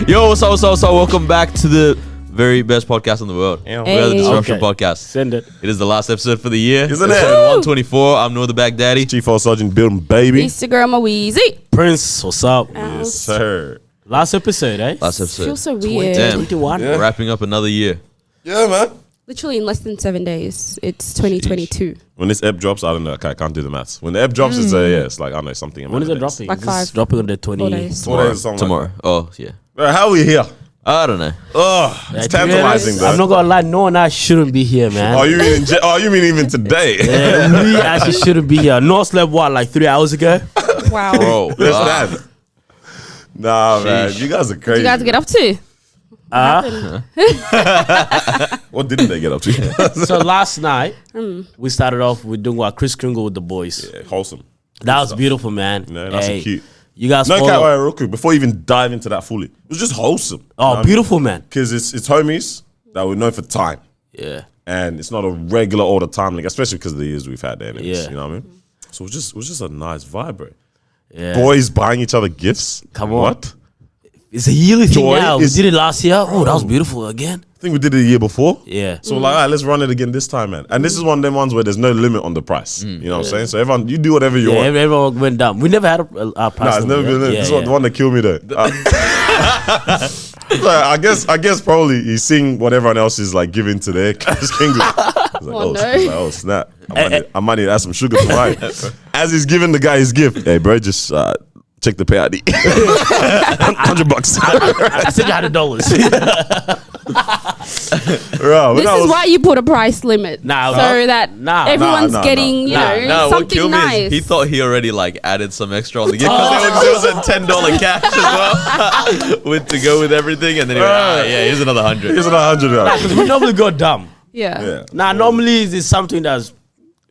Yo, what's up? Welcome back to the very best podcast in the world. We are the Disruption Podcast. Send it. It is the last episode for the year. Isn't it? Episode 124. I'm Noah the Baghdaddy. Chief Old Sergeant Building Baby. Instagram a Weezy. Prince, what's up? Yes, sir. Last episode, eh? Last episode. Feels so weird. Damn. 21. Yeah. Wrapping up another year. Yeah, man. Literally in less than 7 days. It's 2022. When this app drops, I don't know. I can't do the maths. When the app drops, it's it's like I know something. When is it dropping? Like Is this 5 dropping on the 4 20. days. Tomorrow. Oh, yeah. Bro, how are we here? I don't know. Oh, it's Yeah, tantalizing, bro. I'm not gonna lie, no and I shouldn't be here, man. Oh, you mean even today? Yeah, we actually shouldn't be here. No slept what, like 3 hours ago? Wow. Bro. That's that. Nah, man. Sheesh. You guys are What crazy. you guys get up to? What didn't they get up to? So last night, we started off with doing what Chris Kringle with the boys. Yeah, wholesome. That was beautiful, man. Yeah, nice and cute. You guys No, follow. real quick, before you even dive into that fully, it was just wholesome. Oh, beautiful, man. Because it's homies that we know for time. Yeah. And it's not a regular all the time, like, especially because of the years we've had there. Yeah. You know what I mean? So it was just a nice vibe, bro. Yeah. Boys buying each other gifts. Come on. What? It's a yearly thing Joy now. We is- did it last year. Oh, that was beautiful again. I think we did it the year before. Yeah. So we're like, all right, let's run it again this time, man. And this is one of them ones where there's no limit on the price. You know what I'm saying? So everyone, you do whatever you Yeah, want. everyone went down. We never had a price. Nah, it's never been yeah, this is the one that killed me though. I guess probably he's seeing what everyone else is like giving to their Chris Kringle. He's like, Oh, no. he's like, oh snap! I might need to add some sugar to mine. As he's giving the guy his gift, hey bro, just check the pay ID. $100. I said you had $100. Bro, This is why you put a price limit. Nah, so that everyone's nah, getting, What something killed me nice. is he thought he already like added some extra on the gift because there was a $10 cash as well with to go with everything, and then he went, yeah, here's another 100. Here's another $100. Because we normally go dumb. yeah. Yeah. Nah, normally it's something that's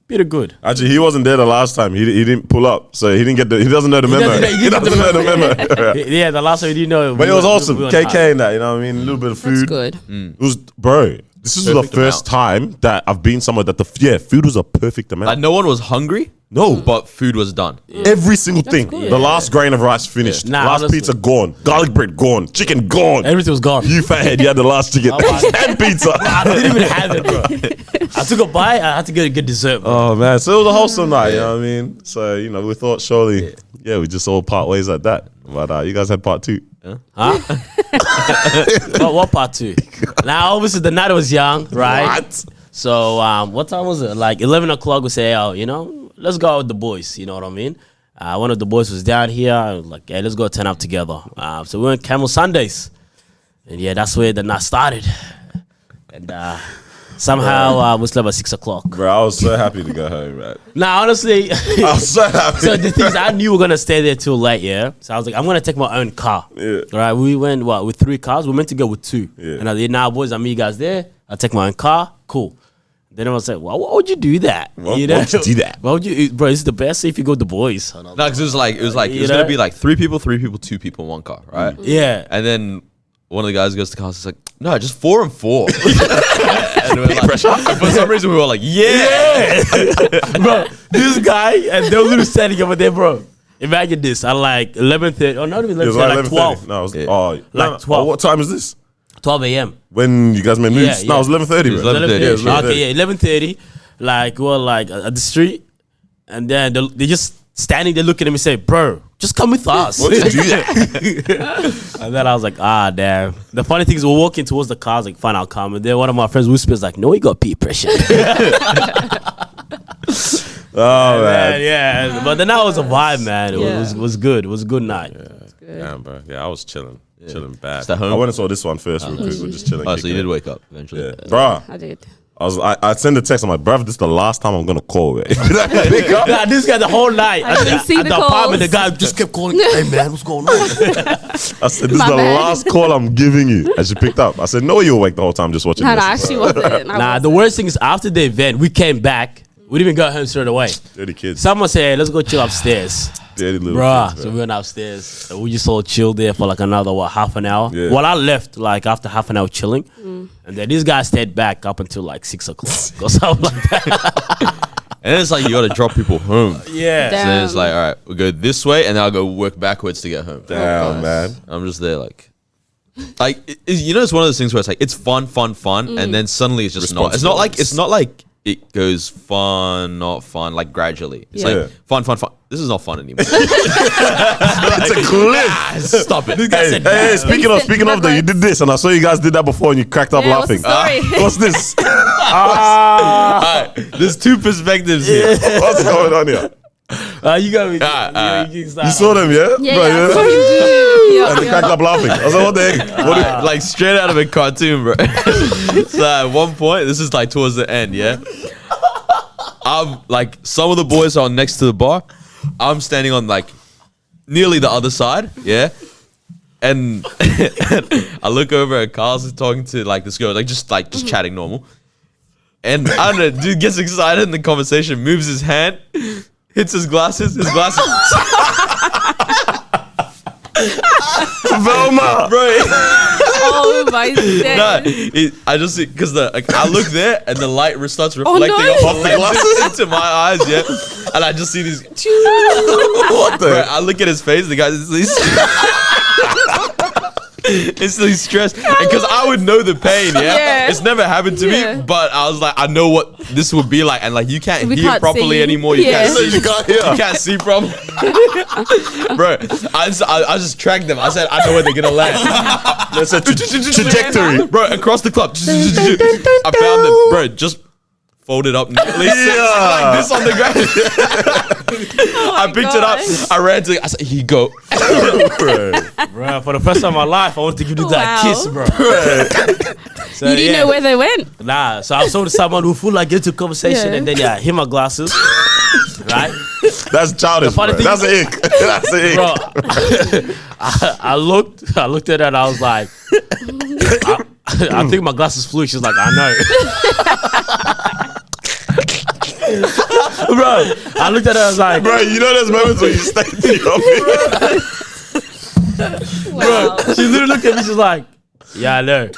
pretty good. Actually, he wasn't there the last time. He didn't pull up, so he didn't get the. He doesn't know the memo. He doesn't know the memo. Yeah, the last time we didn't know. But it was awesome. we were KK and that, you know what I mean? A little bit of That's food. good. It was, bro, this is the Perfect first time that I've been somewhere that food was a perfect amount. Like no one was hungry. No. But food was done. Every single thing. good. The last grain of rice finished. Nah, last honestly. pizza gone. Garlic bread gone. Chicken gone. Everything was gone. You fathead, you had the last chicken and pizza. I didn't even have it, bro. I took a bite. I had to get a good dessert, bro. Oh man, so it was a wholesome night, you know what I mean? So, we thought surely, we just all part ways like that. But you guys had part two. Huh? what part two? Now, obviously, the night was young, right? What? So, what time was it? Like 11 o'clock, we say, let's go out with the boys. You know what I mean? One of the boys was down here. I was like, let's go turn up together. So we went Camel Sundays. And yeah, that's where the night started. And somehow we slept at 6 o'clock. Bro, I was so happy to go home, man. Now, honestly, I was so happy. so the thing is, I knew we were going to stay there till late, yeah? So I was like, I'm going to take my own car. Yeah. All right, we went, with 3 cars? We meant to go with 2. Yeah. And I said, nah, boys, I'll meet you guys there. I'll take my own car. Cool. Then I was like, well, why would you do that? Why would you do that? Why would you, bro, it's the best if you go with the boys. No, because it was like You gonna know? be like 3 people, 2 people in one car, right? Yeah. And then one of the guys goes to the car, it's like, no, just 4 and 4. And we're like, and for some reason we were like, yeah. Bro, this guy, and they were literally standing over there, bro. Imagine this, at like 11:30, or not even It was 11:30, like 11:30. 12. No, it was, Yeah. Like 12. what time is this? 12 a.m. When you guys made moves? Yeah, No, it was 11:30. It was bro. 11:30. Yeah, it was 11:30. Okay, yeah, 11:30. Like, well, like at the street, and then they just standing there looking at me and say, bro, just come with us. What did you do that? And then I was like, damn. The funny thing is, we're walking towards the cars, like, fine, I'll come. And then one of my friends whispers, like, no, he got peer pressure. Oh, man. Yeah. But then that was a vibe, man. It Yeah. was good. It was a good night. Damn, bro. Yeah, I was chilling. Chilling bad. Is that home? I went and saw this one first real quick. We're just chilling. Oh, so you kicking did it. wake up eventually. Yeah. Bruh, I did. I sent a text. I'm like, bruv, this is the last time I'm going to call, man. Pick up. Nah, this guy the whole night. I didn't see the apartment, the calls. guy just kept calling, hey, man, what's going on? I said, this is My the bad. last call I'm giving you. And she picked up. I said, no, you were awake the whole time just watching No, this. I actually wasn't. Nah, the worst thing is after the event, we came back. We didn't even go home straight away. Dirty kids. Someone said, hey, let's go chill upstairs. Dirty little Bruh, kids, so bro. we went upstairs. So we just all chilled there for like another, half an hour? Yeah. Well, I left like after half an hour chilling. And then this guy stayed back up until like 6 o'clock. Or something like that. And then it's like you got to drop people home. Yeah. Damn. So then it's like, all right, we'll go this way, and then I'll go work backwards to get home. Damn, man. I'm just there like, like you know, it's one of those things where it's like it's fun, and then suddenly it's just not. It's not like it goes fun, not fun, like gradually. It's Yeah. like fun. This is not fun anymore. It's a clip. Stop it. This guy said, Hey, speaking of that, you did this, and I saw you guys did that before, and you cracked up Yeah, what's the laughing. story? What's this? Alright, there's two perspectives here. What's going on here? You got me. You saw them, yeah? Yeah, Bro, yeah. And they cracked up laughing. I was like, what the heck? What the- Like straight out of a cartoon, bro. So at one point, this is like towards the end, yeah. I'm like, some of the boys are next to the bar. I'm standing on like nearly the other side, yeah. And I look over at Carl's talking to like this girl, like just chatting normal. And I don't know, dude gets excited in the conversation, moves his hand, hits his glasses. Velma! Bro, Oh my nah, god. I just see because I look there and the light starts reflecting no. off the glasses into my eyes, yeah. And I just see these. What the Bro, I look at his face. The guy is instantly stressed because I would know the pain. Yeah. It's never happened to Yeah. me, but I was like, I know what this would be like, and like you can't We hear can't properly see. anymore. You Yeah. can't see. You can't hear. You can't see properly, bro. I just tracked them. I said, I know where they're gonna land. That's a trajectory. Bro, across the club. I found them, bro, just folded up neatly. Yeah. Like this on the ground. I picked it up. I ran to I said, here you go. Bro, for the first time in my life, I want to give you that Wow. kiss, bro. So, You didn't know where they went? Nah, so I was talking to someone who full like get to conversation Yeah. and then hit my glasses. Right? That's childish, funny bro. thing That's is- an ick. That's an ick. Bro, I looked at her and I was like, I think my glasses flew. She's like, I know. Bro, I looked at her and I was like, Bro, you know there's moments when you stay to your Wow. she literally looked at me, she's like, yeah, I know.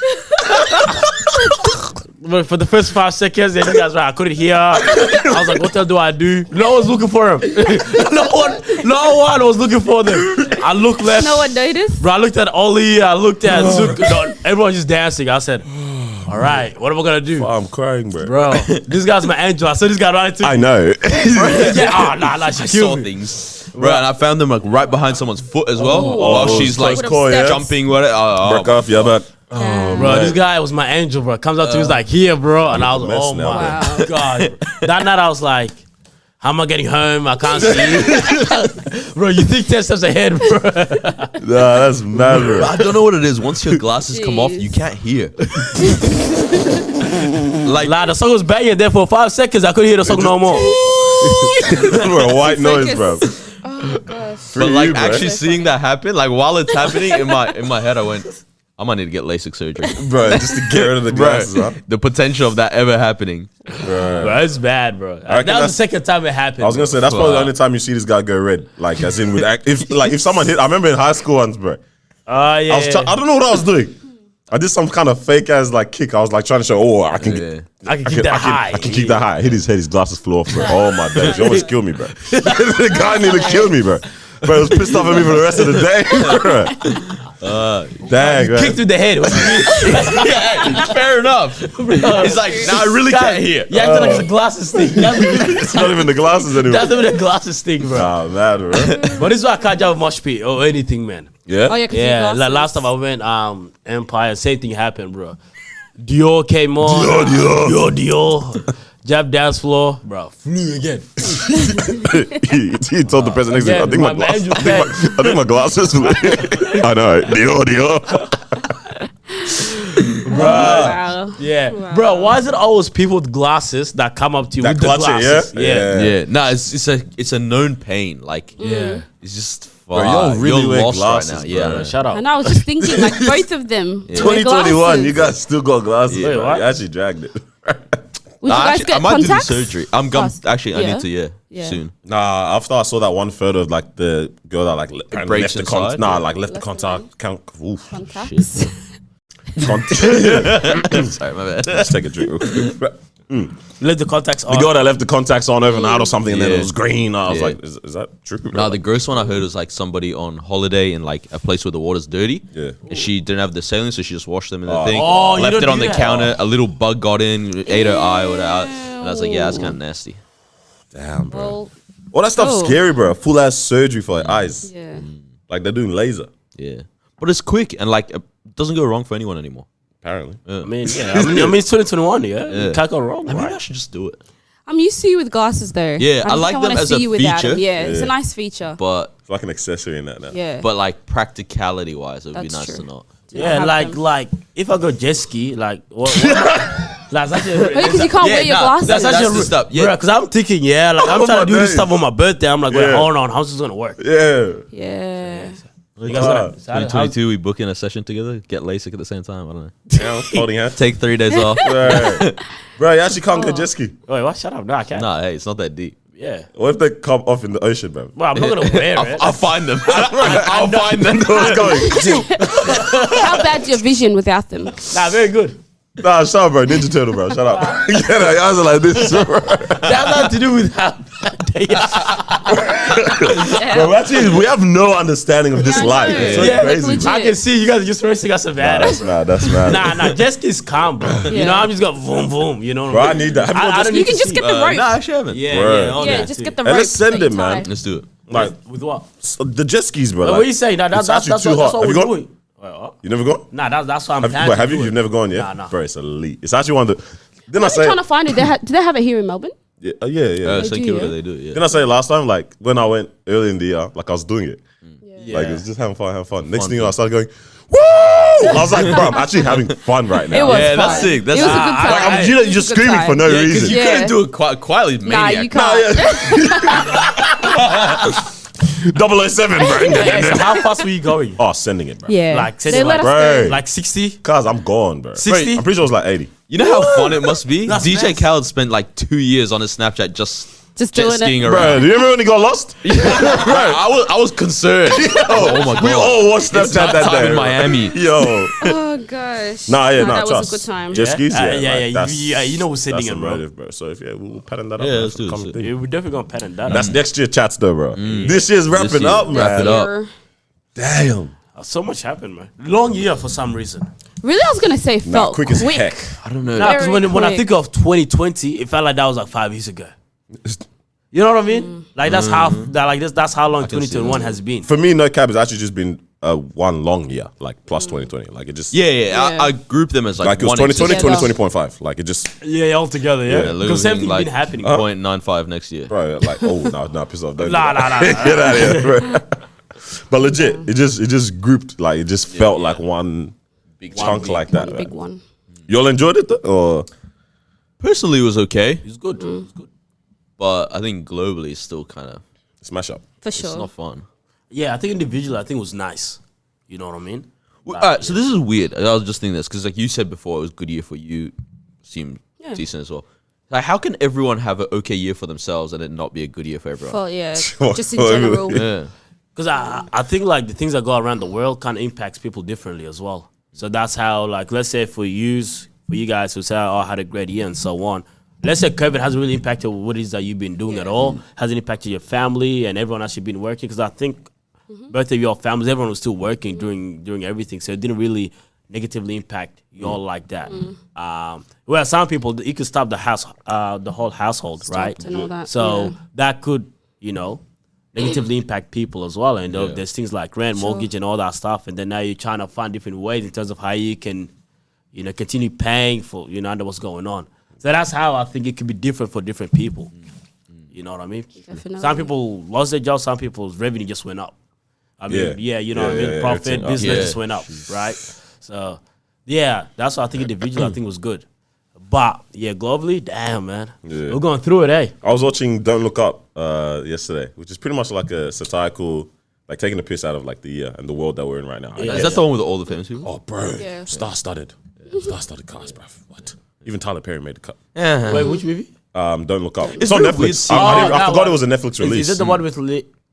But for the first 5 seconds, then you guys right, I couldn't hear. I was like, what the hell do I do? No one's looking for him. no one was looking for them. I looked left. No one noticed? Bro, I looked at Ollie, I looked at Zook. No, everyone just dancing. I said, all right, what am I gonna do? I'm crying, bro. Bro, this guy's my angel. I saw this guy right to I know. yeah, nah, she I saw killed me. things. Bro, and I found them like right behind someone's foot as well. while she's like close call, yeah. jumping, whatever. Broke off, yeah, but Bro, this guy was my angel, bro. Comes up to me, he's like, here, bro. And I was like, mess oh now, my bro. God. That night I was like, how am I getting home? I can't see. Bro, you think 10 steps ahead, bro. nah, that's mad, bro. I don't know what it is. Once your glasses come off, Jeez. you can't hear. Like, Nah, the song was banging there for 5 seconds. I couldn't hear the song no more. Bro, white noise, bro. Oh gosh. Free but like you, bro. actually seeing that happen, like while it's happening in my head, I went, I might need to get LASIK surgery. Bro, just to get rid of the glasses, huh? The potential of that ever happening. Bro, it's bad, bro. That was the that's- second time it happened. I was gonna say that's probably the Fuck. only time you see this guy go red. Like, as in with if someone hit. I remember in high school once, bro. Yeah. I don't know what I was doing. I did some kind of fake ass like kick. I was like trying to show, oh, I can Yeah. get. I can keep that high. I can keep that high. I hit his head, his glasses flew off, bro. Oh my days, you almost killed me, bro. The guy nearly killed me, bro. Bro, he was pissed off at me for the rest of the day, bro. Dang, Kick man. through the head. Yeah, fair enough. He's like, nah, I really can't hear. You acting like it's a glasses thing. It's not even the glasses anymore. That's even a glasses thing, bro. Nah, man, bro. But this is why I can't jump mosh pit or anything, man. Yeah? Oh yeah, 'cause Yeah, your like last glasses. time I went Empire, same thing happened, bro. Dior came on. Dior. Jab dance floor, bro. Flew again. he told the person next to him, I think my my glasses. angel I think my glasses. I know, Dior. Wow. Yeah, Wow. bro. Why is it always people with glasses that come up to you That with the clutch it, glasses? yeah? Yeah, nah, it's a known pain. Like, Yeah. it's just Bro, y'all really wear lost glasses, right now. bro. Yeah, Shut up. And I was just thinking, like both of them. wear 2021, glasses. you guys still got glasses. Wait, bro. what? You actually dragged it. Would you guys get I might contacts? do the surgery. I'm Fast. actually I Yeah. need to Yeah. soon. Nah, after I saw that one photo of like the girl that like apparently breaks left the inside? nah, like left the Left contact count. Oof. Contacts. Sorry, my bad. Let's take a drink real quick. Left the contacts on. The girl that left the contacts on overnight or something, and then Yeah. it was green. I was Yeah. like, is that true? bro? No, the gross one I heard was like somebody on holiday in like a place where the water's dirty. Yeah. And she didn't have the saline, so she just washed them in the thing. Oh, you left don't it on do the that. counter. A little bug got in, ate her eye or whatever. And I was like, yeah, that's kind of nasty. Damn, bro. Well, All that stuff's Oh. scary, bro. Full ass surgery for your eyes. yeah. Like they're doing laser, Yeah. But it's quick and like it doesn't go wrong for anyone anymore. apparently. I mean, it's 2021, yeah. You can't go wrong, Maybe right? I should just do it. I'm used to you with glasses though. Yeah, I don't like think them wanna as a see you without feature. them. Yeah, it's Yeah. a nice feature. But It's like an accessory in that now. Yeah. but like practicality wise, it would be That's nice true. to not. Yeah, have like them. if I go jet ski, like what like such a, Because you can't Yeah, wear your nah, glasses. that's That's actually the stuff, yeah. Bro, because I'm thinking, yeah, like I'm Oh trying my to do this days. stuff on my birthday. I'm like, wait, Yeah. hold on, how's this gonna work? Yeah. yeah. You guys gonna, so how- 2022, we book in a session together, get LASIK at the same time. I don't know. Yeah, holding hands. Take 3 days off. Right. Bro, you actually can't go jet ski. Wait, what? Shut up! No, I can't. Nah, hey, it's not that deep. Yeah, What if they come off in the ocean, bro? well, I'm not gonna wear it. I'll find them. I'll find them. What's going? How bad's your vision without them? Nah, very good. Nah, shut up, bro. Ninja Turtle, bro. Shut up. Yeah, no, your eyes are like this, bro. That has nothing to do with how bad they are. Bro, actually, we have no understanding of this Yeah, I life. know. It's so Yeah, crazy, legit. bro. I can see you guys are just racing us a bad. That's mad. That's mad. Nah, jet ski's calm, bro. You Yeah. know, I'm just going boom, boom. You know, Bro, I need that. Have you got I jet don't ski? You need can to just see. get the rope. Nah, I actually haven't. Yeah, Bro. yeah, all Yeah, that just too. get the Hey, rope. let's send that you it, man. tie. Let's do it. Like With what? the jet skis, bro. What Like, are you saying? Nah, it's actually too that's hot. what Have we're you gone? doing. Wait, what? You never gone? Nah, that's what I'm Have, planning wait, to have you? do You've it. never gone yet? Nah, nah. Bro, it's elite. It's actually one of the. Didn't I I'm say? trying to find it. Do they have it here in Melbourne? Yeah, yeah. St. do, Kilda, yeah. they do it, yeah. Didn't I say last time? Like when I went early in the year, like I was doing it. Yeah. Like it was just having fun. Next Fun thing you know, I thing. started going, woo! I was like, bro, I'm actually having fun right now. It was Yeah, fun. that's sick. That's it was a sick. good time. Like, I'm, you know, you're just It was a good screaming for time. no Yeah, because reason. you Yeah. couldn't do it quietly, Nah, maniac. you can't. 007, bro. Yeah, so how fast were you going? Oh, sending it, bro. Yeah. Like, they send it let us Right. go. Like 60? Cause I'm gone, bro. 60? I'm pretty sure it was like 80. You know how fun it must be? That's DJ nice. Khaled spent like 2 years on his Snapchat just Just jet doing skiing it. Bro, around. do you remember when he got lost? Bro, I was concerned. Oh my god. We all watched It's Snapchat that nighttime day. in bro. Miami. Yo. Oh gosh. Nah, yeah, No, nah, that trust. was a good time. Jet skis, Yeah, yeah. yeah, like, yeah, that's- you know we're sending that's it, a bro. motive, bro. So if we'll pattern that up. Yeah, man, let's for the do it, coming let's do thing. Yeah, we're definitely gonna pattern that. That's next year chats though, bro. This year's This wrapping year, up, man. wrap it up. Year. Damn. So much happened, man. Long year for some reason. Really, I was gonna say Nah, felt quick as heck. I don't know. Nah, because Very when I quick. think of 2020, it felt like that was like 5 years ago. You know what I mean? Like that's how that's how long can see 2021 that. has been. For me, no cap has actually just been one long year, like plus 2020. Like it just Yeah. Yeah. I group them as like it was one 2020, existence. 2020.5. Like it just Yeah, all together, yeah. Yeah, Because everything like been happening. 0.95 next year. bro, like no, piss off. Don't do Nah, that. nah, nah, Get out of here, bro. But legit, it just grouped like it just felt like one Big chunk big like that. one man. big one. Y'all enjoyed it though, or Personally, it was okay, It's good. It's good. but I think globally it's still kind of smash up? For it's sure. not fun. Yeah, I think individually, I think it was nice. You know what I mean? Well, all right, so this is weird. I was just thinking this because, like you said before, it was a good year for you. Seemed Yeah. decent as well. Like, how can everyone have an okay year for themselves and it not be a good year for everyone? For yeah, What- just in what- general. Yeah. Because I think like the things that go around the world kind of impacts people differently as well. So that's how, like, let's say for you guys who say, oh, I had a great year and so on. Let's say COVID hasn't really impacted what it is that you've been doing at all. Hasn't impacted your family and everyone actually been working. Because I think both of your families, everyone was still working during everything. So it didn't really negatively impact you all like that. Well, some people, you could stop the whole household, right? and all that, So yeah. that could, negatively impact people as well. And there's things like rent, mortgage, and all that stuff. And then now you're trying to find different ways in terms of how you can, continue paying for, under what's going on. So that's how I think it could be different for different people. You know what I mean? Definitely. Some people lost their jobs. Some people's revenue just went up. I mean, Yeah. you know what I mean? Yeah, Profit, everything up. business Yeah. just went up, right? So, yeah, that's what I think individually I think was good. But, yeah, globally, damn, man. Yeah. We're going through it, eh? I was watching Don't Look Up yesterday, which is pretty much like a satirical, like taking the piss out of like the year and the world that we're in right now. I Is guess. that the one with all the famous people? Oh, bro, Yeah. star-studded cast, bro. What? Even Tyler Perry made the cut. Wait, which movie? Don't Look Up. It's It's on very weird Netflix. seeing- I that forgot one. it was a Netflix release. Is it the one with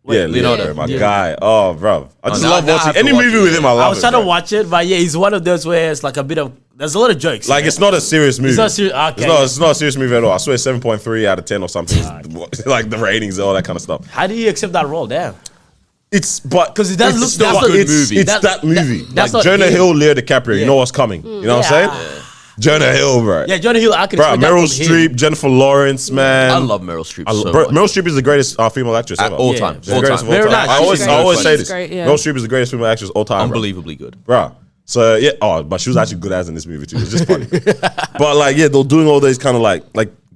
Leonardo, my guy. Oh, bro, I just now- love now I watching have any to watch movie it, with him. I I love was it. trying to bro. watch it, but yeah, he's one of those where it's like a bit of. There's a lot of jokes. Like it's not a serious movie. not serious- okay. It's not a serious movie at all. I swear, 7.3 out of 10 or something. Is like the ratings, all that kind of stuff. How do you accept that role? Damn. It's but 'Cause it does it's look- still that's a a good good movie. It's that movie. that's Like not Jonah him. Hill, Leo DiCaprio. You Yeah. know what's coming. You know what I'm Yeah. saying? Jonah Hill, bro. Yeah, Jonah Hill. I can. Bro, expect that Meryl from him. Streep, Jennifer Lawrence, man. I love Meryl Streep so Bro, much. Meryl Streep is the greatest female actress At ever. all Yeah. time. She's the All greatest time. of all Very time. nice. I always She's say this. great, yeah. Meryl Streep is the greatest female actress of all time. bro. Unbelievably good. Bruh. So yeah, but she was actually good as in this movie too. It's just funny. But like, yeah, they're doing all these kind of like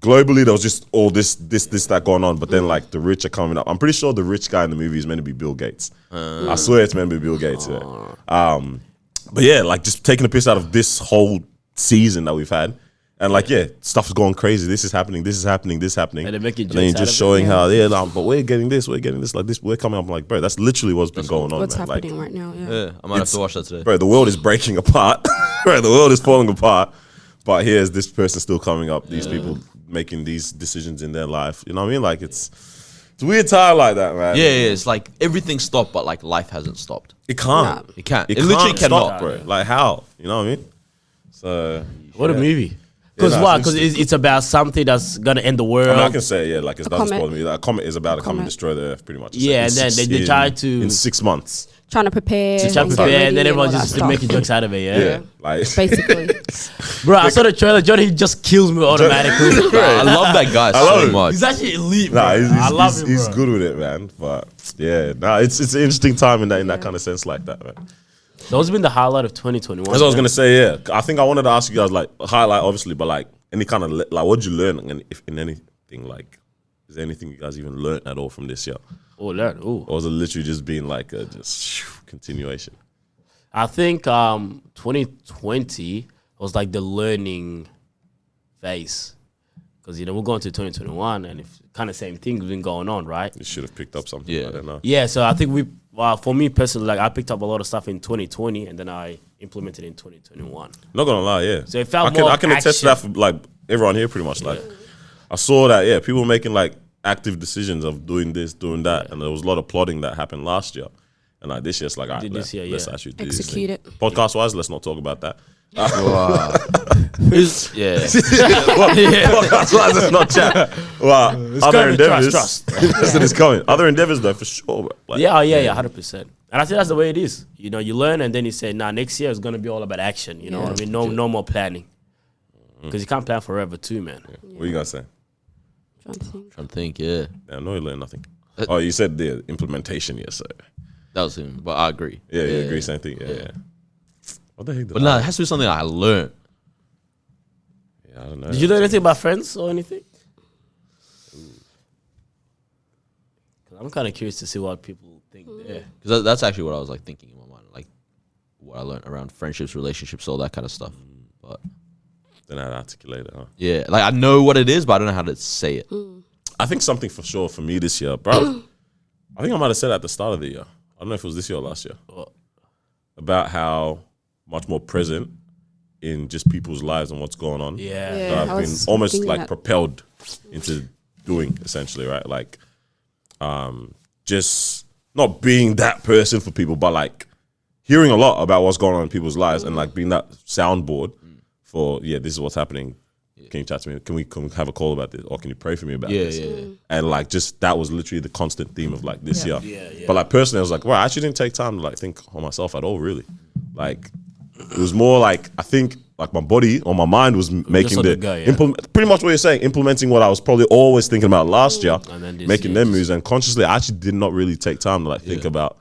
globally there was just all this that going on. But then like the rich are coming up. I'm pretty sure the rich guy in the movie is meant to be Bill Gates. I swear it's meant to be Bill Gates. Yeah. But yeah, like just taking the piss out of this whole season that we've had. And like, yeah, stuff's going crazy. This is happening. This is happening. This is happening. And they're making then you're jokes out just of it, showing how, but we're getting this, like this, we're coming up. I'm like, bro, that's literally what's been going on, What's man. Like, happening right now? Yeah. Yeah, I might have to watch that today. bro, the world is breaking apart. Bro, the world is falling apart. But here's this person still coming up. These people making these decisions in their life. You know what I mean? Like it's a weird time like that, man. Yeah, it's like everything stopped, but like life hasn't stopped. It can't. Nah. It can't. It, It literally can't stop, cannot. bro. Like how? You know what I mean? So What a yeah. movie. Because Yeah, why? it's Because it's about something that's gonna end the world. I mean, I can say, yeah, like it doesn't comet. spoil me. That a comet is about to come and Comet. destroy the earth, pretty much. Yeah, In and then six- they try to- in 6 months. Trying to prepare. Just trying to get prepare, ready and then and all everyone's that just stuff. making jokes out of it. Yeah, Yeah. like Basically. Bro, I saw the trailer. Johnny just kills me automatically. I love that guy love so him. much. He's actually elite, bro. nah, I love him, he's bro. good with it, man. But yeah, nah, it's an interesting time in that kind of sense, like that, man. Those been the highlight of 2021. That's what I was gonna say. Yeah, I think I wanted to ask you guys like highlight, obviously, but like any kind of like, what did you learn? And if in anything, like, is there anything you guys even learned at all from this year, Oh, learn. Oh, or was it literally just being like a continuation? I think 2020 was like the learning phase, because we're going to 2021, and if kind of same thing's been going on, right? You should have picked up something. Yeah. I don't know. Yeah, so I think for me personally, like I picked up a lot of stuff in 2020, and then I implemented in 2021. Not gonna lie, yeah. So it felt I more can attest to that for action. like everyone here, pretty much. Like I saw that, yeah, people making like active decisions of doing this, doing that, and there was a lot of plotting that happened last year. And like this year, it's like, all right, This year, let's yeah. actually do Execute this it. thing. Podcast wise, let's not talk about that. Wow. Yeah. Podcast wise, let's not chat. Well, other coming, endeavors. trust. Listen, it's coming. Other endeavors, though, for sure. Bro. Like, Yeah, 100%. And I think that's the way it is. You learn, and then you say, nah, next year is gonna be all about action. You know what I mean? No more planning, because you can't plan forever too, man. What you guys say? Trying to think. Trying to think, yeah. Yeah, no, you learned nothing. Oh, you said the implementation, yes, sir. That was him, but I agree. Yeah, you agree, same thing. Yeah. What the heck? But no, it has to be something I learned. Yeah, I don't know. Did you learn anything about friends or anything? 'Cause I'm kind of curious to see what people think there. Because that's actually what I was like thinking in my mind, like what I learned around friendships, relationships, all that kind of stuff. But Then I'd articulate it, huh? yeah, like I know what it is, but I don't know how to say it. I think something for sure for me this year, bro. I think I might have said at the start of the year. I don't know if it was this year or last year. What? About how much more present in just people's lives and what's going on. Yeah. Yeah. that I I've been was almost thinking like that. propelled into doing, essentially, right? Like, just not being that person for people, but like hearing a lot about what's going on in people's lives and like being that soundboard for, yeah, this is what's happening. Can you chat to me? Can we have a call about this? Or can you pray for me about Yeah, this? yeah. And like, just that was literally the constant theme of like this year. Yeah. But like personally, I was like, well, I actually didn't take time to like think on myself at all, really. Like, it was more like, I think like my body or my mind was making on the, the go, yeah. pretty much what you're saying, implementing what I was probably always thinking about last year, And then this making year them moves. And consciously, I actually did not really take time to like think about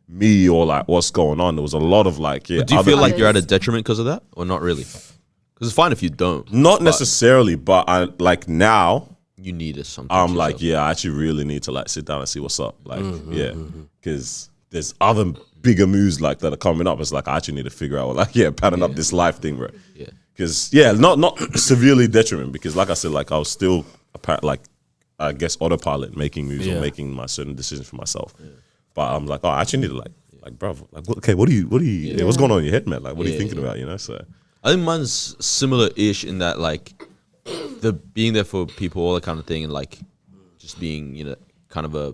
me or like what's going on. There was a lot of like, yeah. Do you other- feel like you're at a detriment because of that, or not really? Because it's fine if you don't. not necessarily, but I like now, You need it sometimes. I'm like, yeah, I actually really need to like sit down and see what's up. Like, yeah, because there's other bigger moves like that are coming up. It's like I actually need to figure out, like, yeah, pattern up this life thing, bro. Yeah. Because not severely detriment. Because like I said, like I was still like I guess autopilot making moves or making my certain decisions for myself. But I'm like, oh, I actually need to like, bro, like, okay, what do you, yeah, what's going on in your head, man? Like, what are you thinking about? You know, so. I think mine's similar-ish in that like the being there for people, all that kind of thing, and like just being kind of a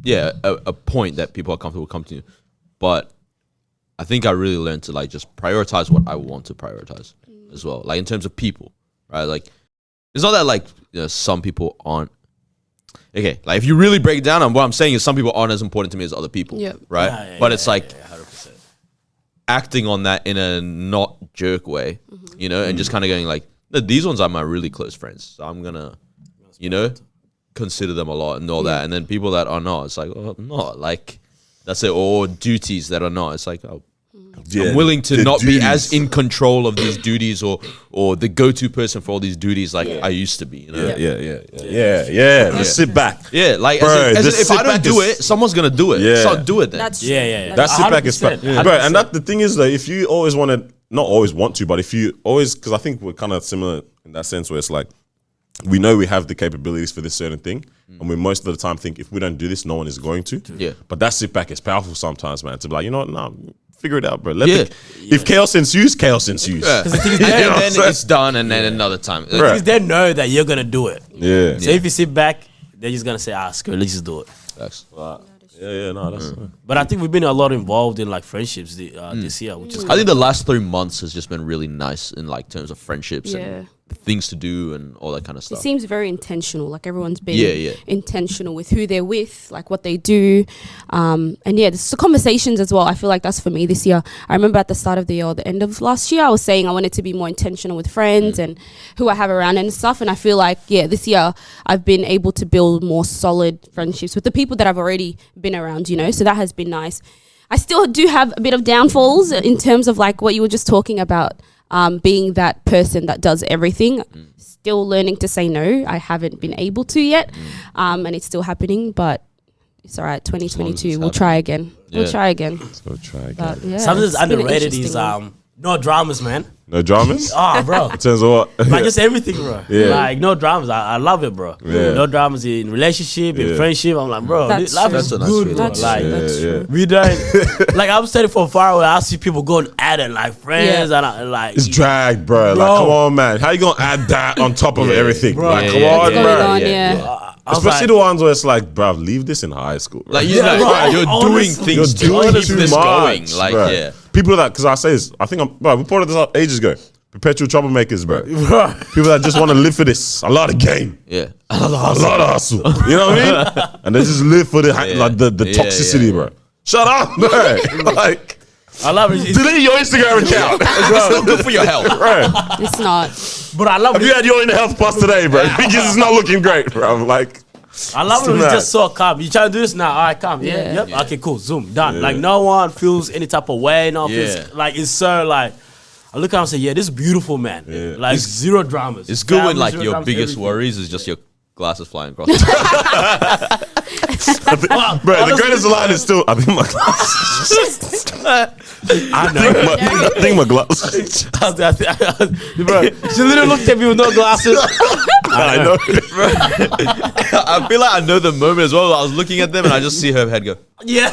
a point that people are comfortable coming to you. But I think I really learned to like just prioritize what I want to prioritize as well. Like in terms of people, right? Like it's not that like some people aren't. Okay, like if you really break it down, what I'm saying is some people aren't as important to me as other people, Yep. right? But it's like 100%. acting on that in a not jerk way, and just kind of going like, these ones are my really close friends, so I'm gonna, consider them a lot and all that. And then people that are not, it's like, oh, not like that's it. Or duties that are not, it's like, oh, I'm willing to not be as in control of these duties or the go-to person for all these duties like I used to be. Yeah. Just sit back. Yeah, like Bro, as in, just if sit I don't back do is- it, someone's gonna do it. Yeah. So do it then. That's Yeah. That sit back is 100%, fun. Bro, and that the thing is that if you always want to, not always want to, but if you always, because I think we're kind of similar in that sense where it's like, we know we have the capabilities for this certain thing, and we most of the time think if we don't do this, no one is going to. Yeah. But that sit back is powerful sometimes, man. To be like, you know what, nah, figure it out, bro. If chaos ensues, chaos ensues. Yeah. The thing is, And they, then it's done, and then another time. the thing is they know that you're gonna do it. Yeah. So if you sit back, they're just gonna say, screw it, let's just do it. Facts. No, that's But I think we've been a lot involved in like friendships this year, which is I think the last 3 months has just been really nice in like terms of friendships Yeah. and things to do and all that kind of It stuff. seems very intentional. Like everyone's been Yeah. intentional with who they're with, like what they do. And yeah, this the conversations as well. I feel like that's for me this year. I remember at the start of the year or the end of last year, I was saying I wanted to be more intentional with friends and who I have around and stuff. And I feel like, this year I've been able to build more solid friendships with the people that I've already been around, So that has been nice. I still do have a bit of downfalls in terms of like what you were just talking about. Being that person that does everything, still learning to say no. I haven't been able to yet, and it's still happening, but it's all right. 2022, it's we'll try again. We'll Yeah. try again. Go try again. But yeah, something that's it's been an underrated is interesting one. no dramas, man. No dramas? Bro. In terms of what? Like just everything, bro. Yeah. Like no dramas. I love it, bro. Yeah. No dramas in relationship, in Yeah. friendship. I'm like, bro, That's life true. is That's a nice good, feeling. bro. That's Like true. That's true. we don't like I'm standing from far away. I see people going at it like friends Yeah. and I, like It's dragged, bro. Like, Bro. come on, man. How you gonna add that on top of everything? Bro. Like, Yeah, come yeah, on, What's yeah. bro. going on? Yeah, Yeah. I was Especially like, the ones where it's like, bro, leave this in high school. Bro. Like Yeah, bro, you're doing honestly. things to You're doing keep too this much, going. Like bro. yeah. People that, because I say this, I think we reported this up ages ago. Perpetual troublemakers, bro. bro. People that just want to live for this. A lot of game. Yeah. A lot of hustle. You know what I mean? And they just live for the like the Yeah, toxicity, yeah. bro. Shut up, bro. Like, I love it. delete your Instagram account, It's still good for your health. bro. It's not. But I love Have it. you had your inner health plus today, bro? Because it's not looking great, bro. Like, I love it when Still it's mad. just so calm. You try to do this now, all right, calm. Yeah, Yeah. yep. Yeah. Okay, cool. Zoom, done. Yeah. Like no one feels any type of way. No one Yeah. feels like it's so like. I look at him and say, yeah, this is beautiful, man. Yeah. Like zero dramas. It's good when Family, like zero your dramas, biggest everything. worries is just your glasses flying across. bro, the greatest line is still, I think my glasses. I know. I think my glasses. Bro, she literally looked at me with no glasses. I know. I feel like I know the moment as well. I was looking at them and I just see her head go. Yeah.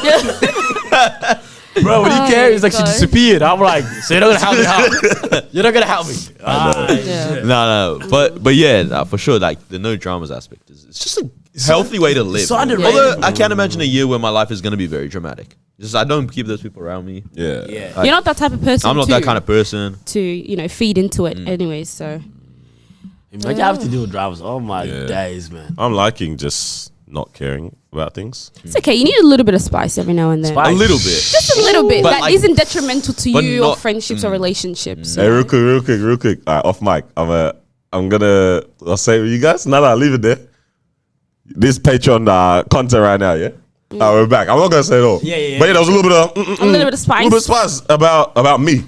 Bro, when you Oh care, it's like she my God. disappeared. I'm like, so you're not gonna help me out. You're not gonna help me. Yeah. No, but yeah, nah, for sure. Like the no dramas aspect is it's just a healthy way to live. so man. underrated. Although I can't imagine a year where my life is going to be very dramatic. Just I don't keep those people around me. Yeah. Yeah. You're not that type of person. I'm not that kind of person. to feed into it, anyways. So Imagine having to deal with drivers. Oh my Yeah. days, man. I'm liking just not caring about things. it's okay. You need a little bit of spice every now and then. Spice. A little bit. Just a little bit. But That like- not detrimental to but you or not- friendships or relationships. Hey, real quick. All right, off mic. I'll say it with you guys. No, leave it there. This Patreon content right now, yeah? We're back. I'm not gonna say it all. Yeah. But yeah, there was a little bit of A little bit of spice. A little bit of spice about me.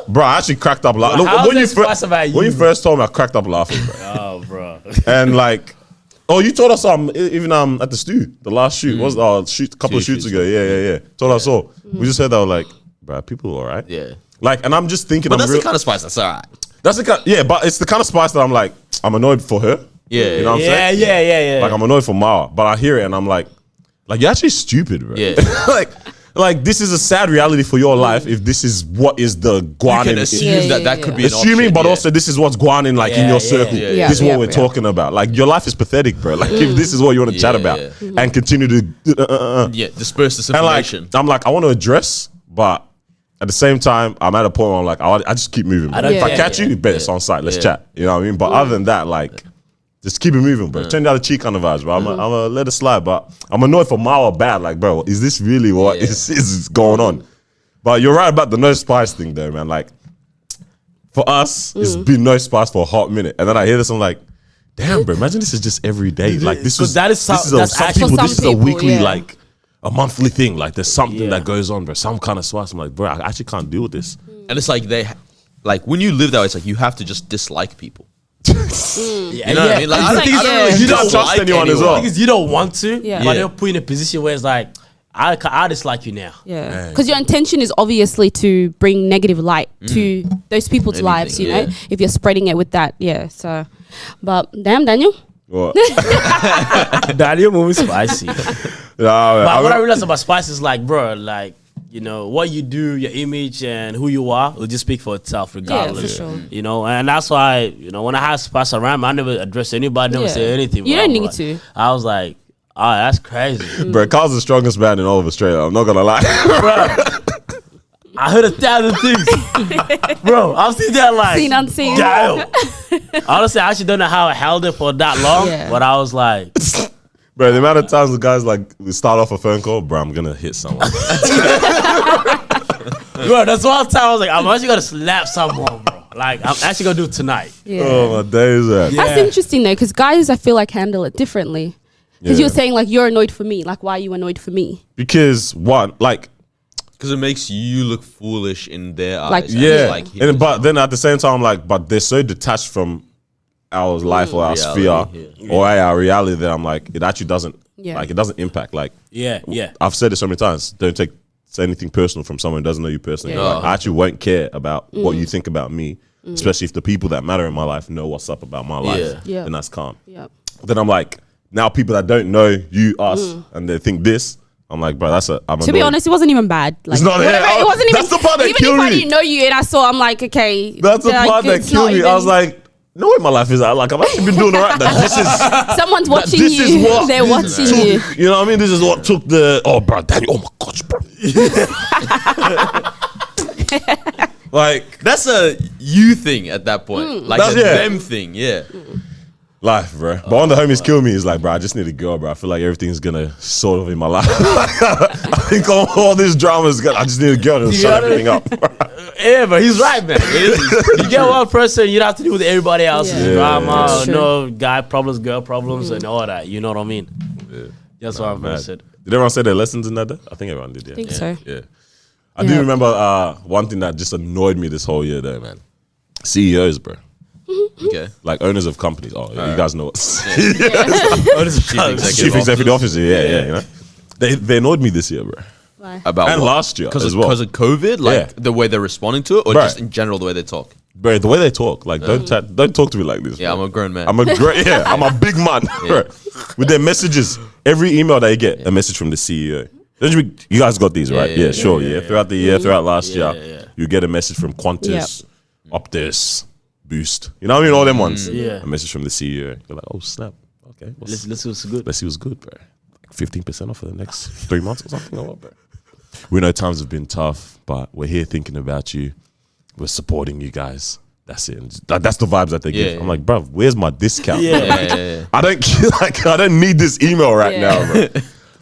Bro, I actually cracked up laughing. Bro, how's that spice about when you, you first told me, I cracked up laughing, bro. Oh, bro. And like, oh, you told us even at the stew, the last shoot was couple of shoots ago. Yeah. Told us all. We just heard that, like, bro, people all right. Yeah. Like, and I'm just thinking, But that's the kind of spice that's all right. that's the kind, yeah, but it's the kind of spice that I'm like, I'm annoyed for her. Yeah. You know what I'm saying? Yeah. Like, I'm annoyed for Mara, but I hear it and I'm like, you're actually stupid, bro. Yeah. like like this is a sad reality for your life if this is what is the You Guanin. can assume Yeah, that yeah, that could yeah. be an Assuming, option, but yeah. also this is what's Guanin like in Yeah, your yeah, circle. yeah, yeah. This is what Yeah, we're yeah. talking about. Like your life is pathetic, bro. Like if this is what you want to chat Yeah, about yeah. and continue to Yeah, disperse this and like information. I'm like I want to address, but at the same time I'm at a point where I'm like I just keep moving. Bro. I don't If I care. catch you, bet it's on site. Let's Yeah. chat. You know what I mean? But other than that, like. Just keep it moving, bro. Turn the other cheek on the vibes, bro. I'm gonna let it slide, but I'm annoyed for Mao or bad. Like, bro, is this really what Yeah. is going on? But you're right about the no spice thing, though, man. Like, for us, it's been no spice for a hot minute, and then I hear this, I'm like, damn, bro. Imagine this is just every day. Like, this 'Cause is that is this some- that's some actually- people. For This is some a people, weekly, yeah. like a monthly thing. Like, there's something Yeah. that goes on, bro. Some kind of spice. I'm like, bro, I actually can't deal with this. And it's like like when you live that way, it's like you have to just dislike people. Yeah, You know what I mean? Like, I don't, It's like, I don't yeah. really You don't trust like anyone as well. The thing is, you don't want to, Yeah. but Yeah. they'll put you in a position where it's like, I dislike you now. Yeah, because your intention is obviously to bring negative light to those people's Anything, lives. You know, yeah. if you're spreading it with that, yeah. So, but damn, Daniel. What? Daniel movie spicy. But Nah, man, what I realized about spice is like, bro, like, you know, what you do, your image and who you are will just speak for itself regardless. sure. You know, and that's why, you know, when I had spice around, I never addressed anybody, never Yeah. say anything. You bro. don't I'm need like- to. I was like, oh, that's crazy. bro, Carl's the strongest man in all of Australia. I'm not gonna lie. I heard 1,000 things. Bro, I'm sitting there like, Seen unseen. damn. Honestly, I actually don't know how I held it for that long, Yeah. but I was like, Bro, the amount of times the guys like we start off a phone call, bro, I'm gonna hit someone. bro, that's one time I was like, I'm actually gonna slap someone, bro. Like, I'm actually gonna do it tonight. Yeah. Oh my days, man. Yeah. That's interesting though, because guys, I feel like handle it differently. Because Yeah. you're saying like you're annoyed for me. Like, why are you annoyed for me? Because one, like, because it makes you look foolish in their eyes. Like, and yeah, like him and as but well. then at the same time, like, but they're so detached from our life or our Reality, sphere or our reality that I'm like, it actually doesn't, Yeah. like, it doesn't impact. Like, Yeah, yeah. I've said it so many times. Don't say anything personal from someone who doesn't know you personally. Yeah. Like, I actually won't care about what you think about me, especially if the people that matter in my life know what's up about my life. Yeah. Yeah. Then that's calm. Yep. Then I'm like, now people that don't know you, us, and they think this, I'm like, bro, I'm To be honest, it wasn't even bad. Like, It's not- whatever, yeah, it wasn't even. that's the part that even killed if I me. didn't know you and I saw, I'm like, okay. That's the like, part that it's not killed me. I was even- like, no way my life is at. Like, I've actually been doing all right. This is someone's watching this you. is what They're watching took, you. you know what I mean? This is what took the bro, Daniel, oh my gosh, bro. Like, That's a you thing at that point. Like That's- a yeah. them thing, yeah. life, bro. But when the homies kill me, it's like, bro, I just need a girl, bro. I feel like everything's gonna sort of in my life. I think all this drama is gonna. I just need a girl to shut everything up. Yeah, but he's right, man. You get one person, you don't have to deal with everybody else's Yeah. drama, That's true. no guy problems, girl problems, and all that. You know what I mean? That's what I'm Mad. said. Did everyone say their lessons in that day? I think everyone did, yeah. I think so. Yeah. I do Yeah. remember one thing that just annoyed me this whole year though, man. CEOs, bro. Okay. Like owners of companies. Oh, you guys know what Chief Chief executive officer, yeah, you know. They annoyed me this year, bro. Why? About And what? last year because as well. Because of COVID, like Yeah. the way they're responding to it, or Right. just in general the way they talk. Bro, the way they talk, like don't talk to me like this. Yeah, bro. I'm a grown man. I'm a great, I'm a big man. Bro. With their messages, every email that you get, a message from the CEO. Don't you guys got these, right? yeah, Sure. Throughout the year, throughout last year, yeah. you get a message from Qantas, Optus, Boost. You know what I mean? All them ones. Yeah. A message from the CEO. You're like, oh snap. Okay. Let's see what's good. Let's see what's good, bro. 15% off for the next 3 months or something. Or what, bro? We know times have been tough, but we're here thinking about you. We're supporting you guys. That's it. And that's the vibes that they give. Yeah, I'm yeah. like, bro, where's my discount? Yeah. yeah. I don't need this email right Yeah. now, bro.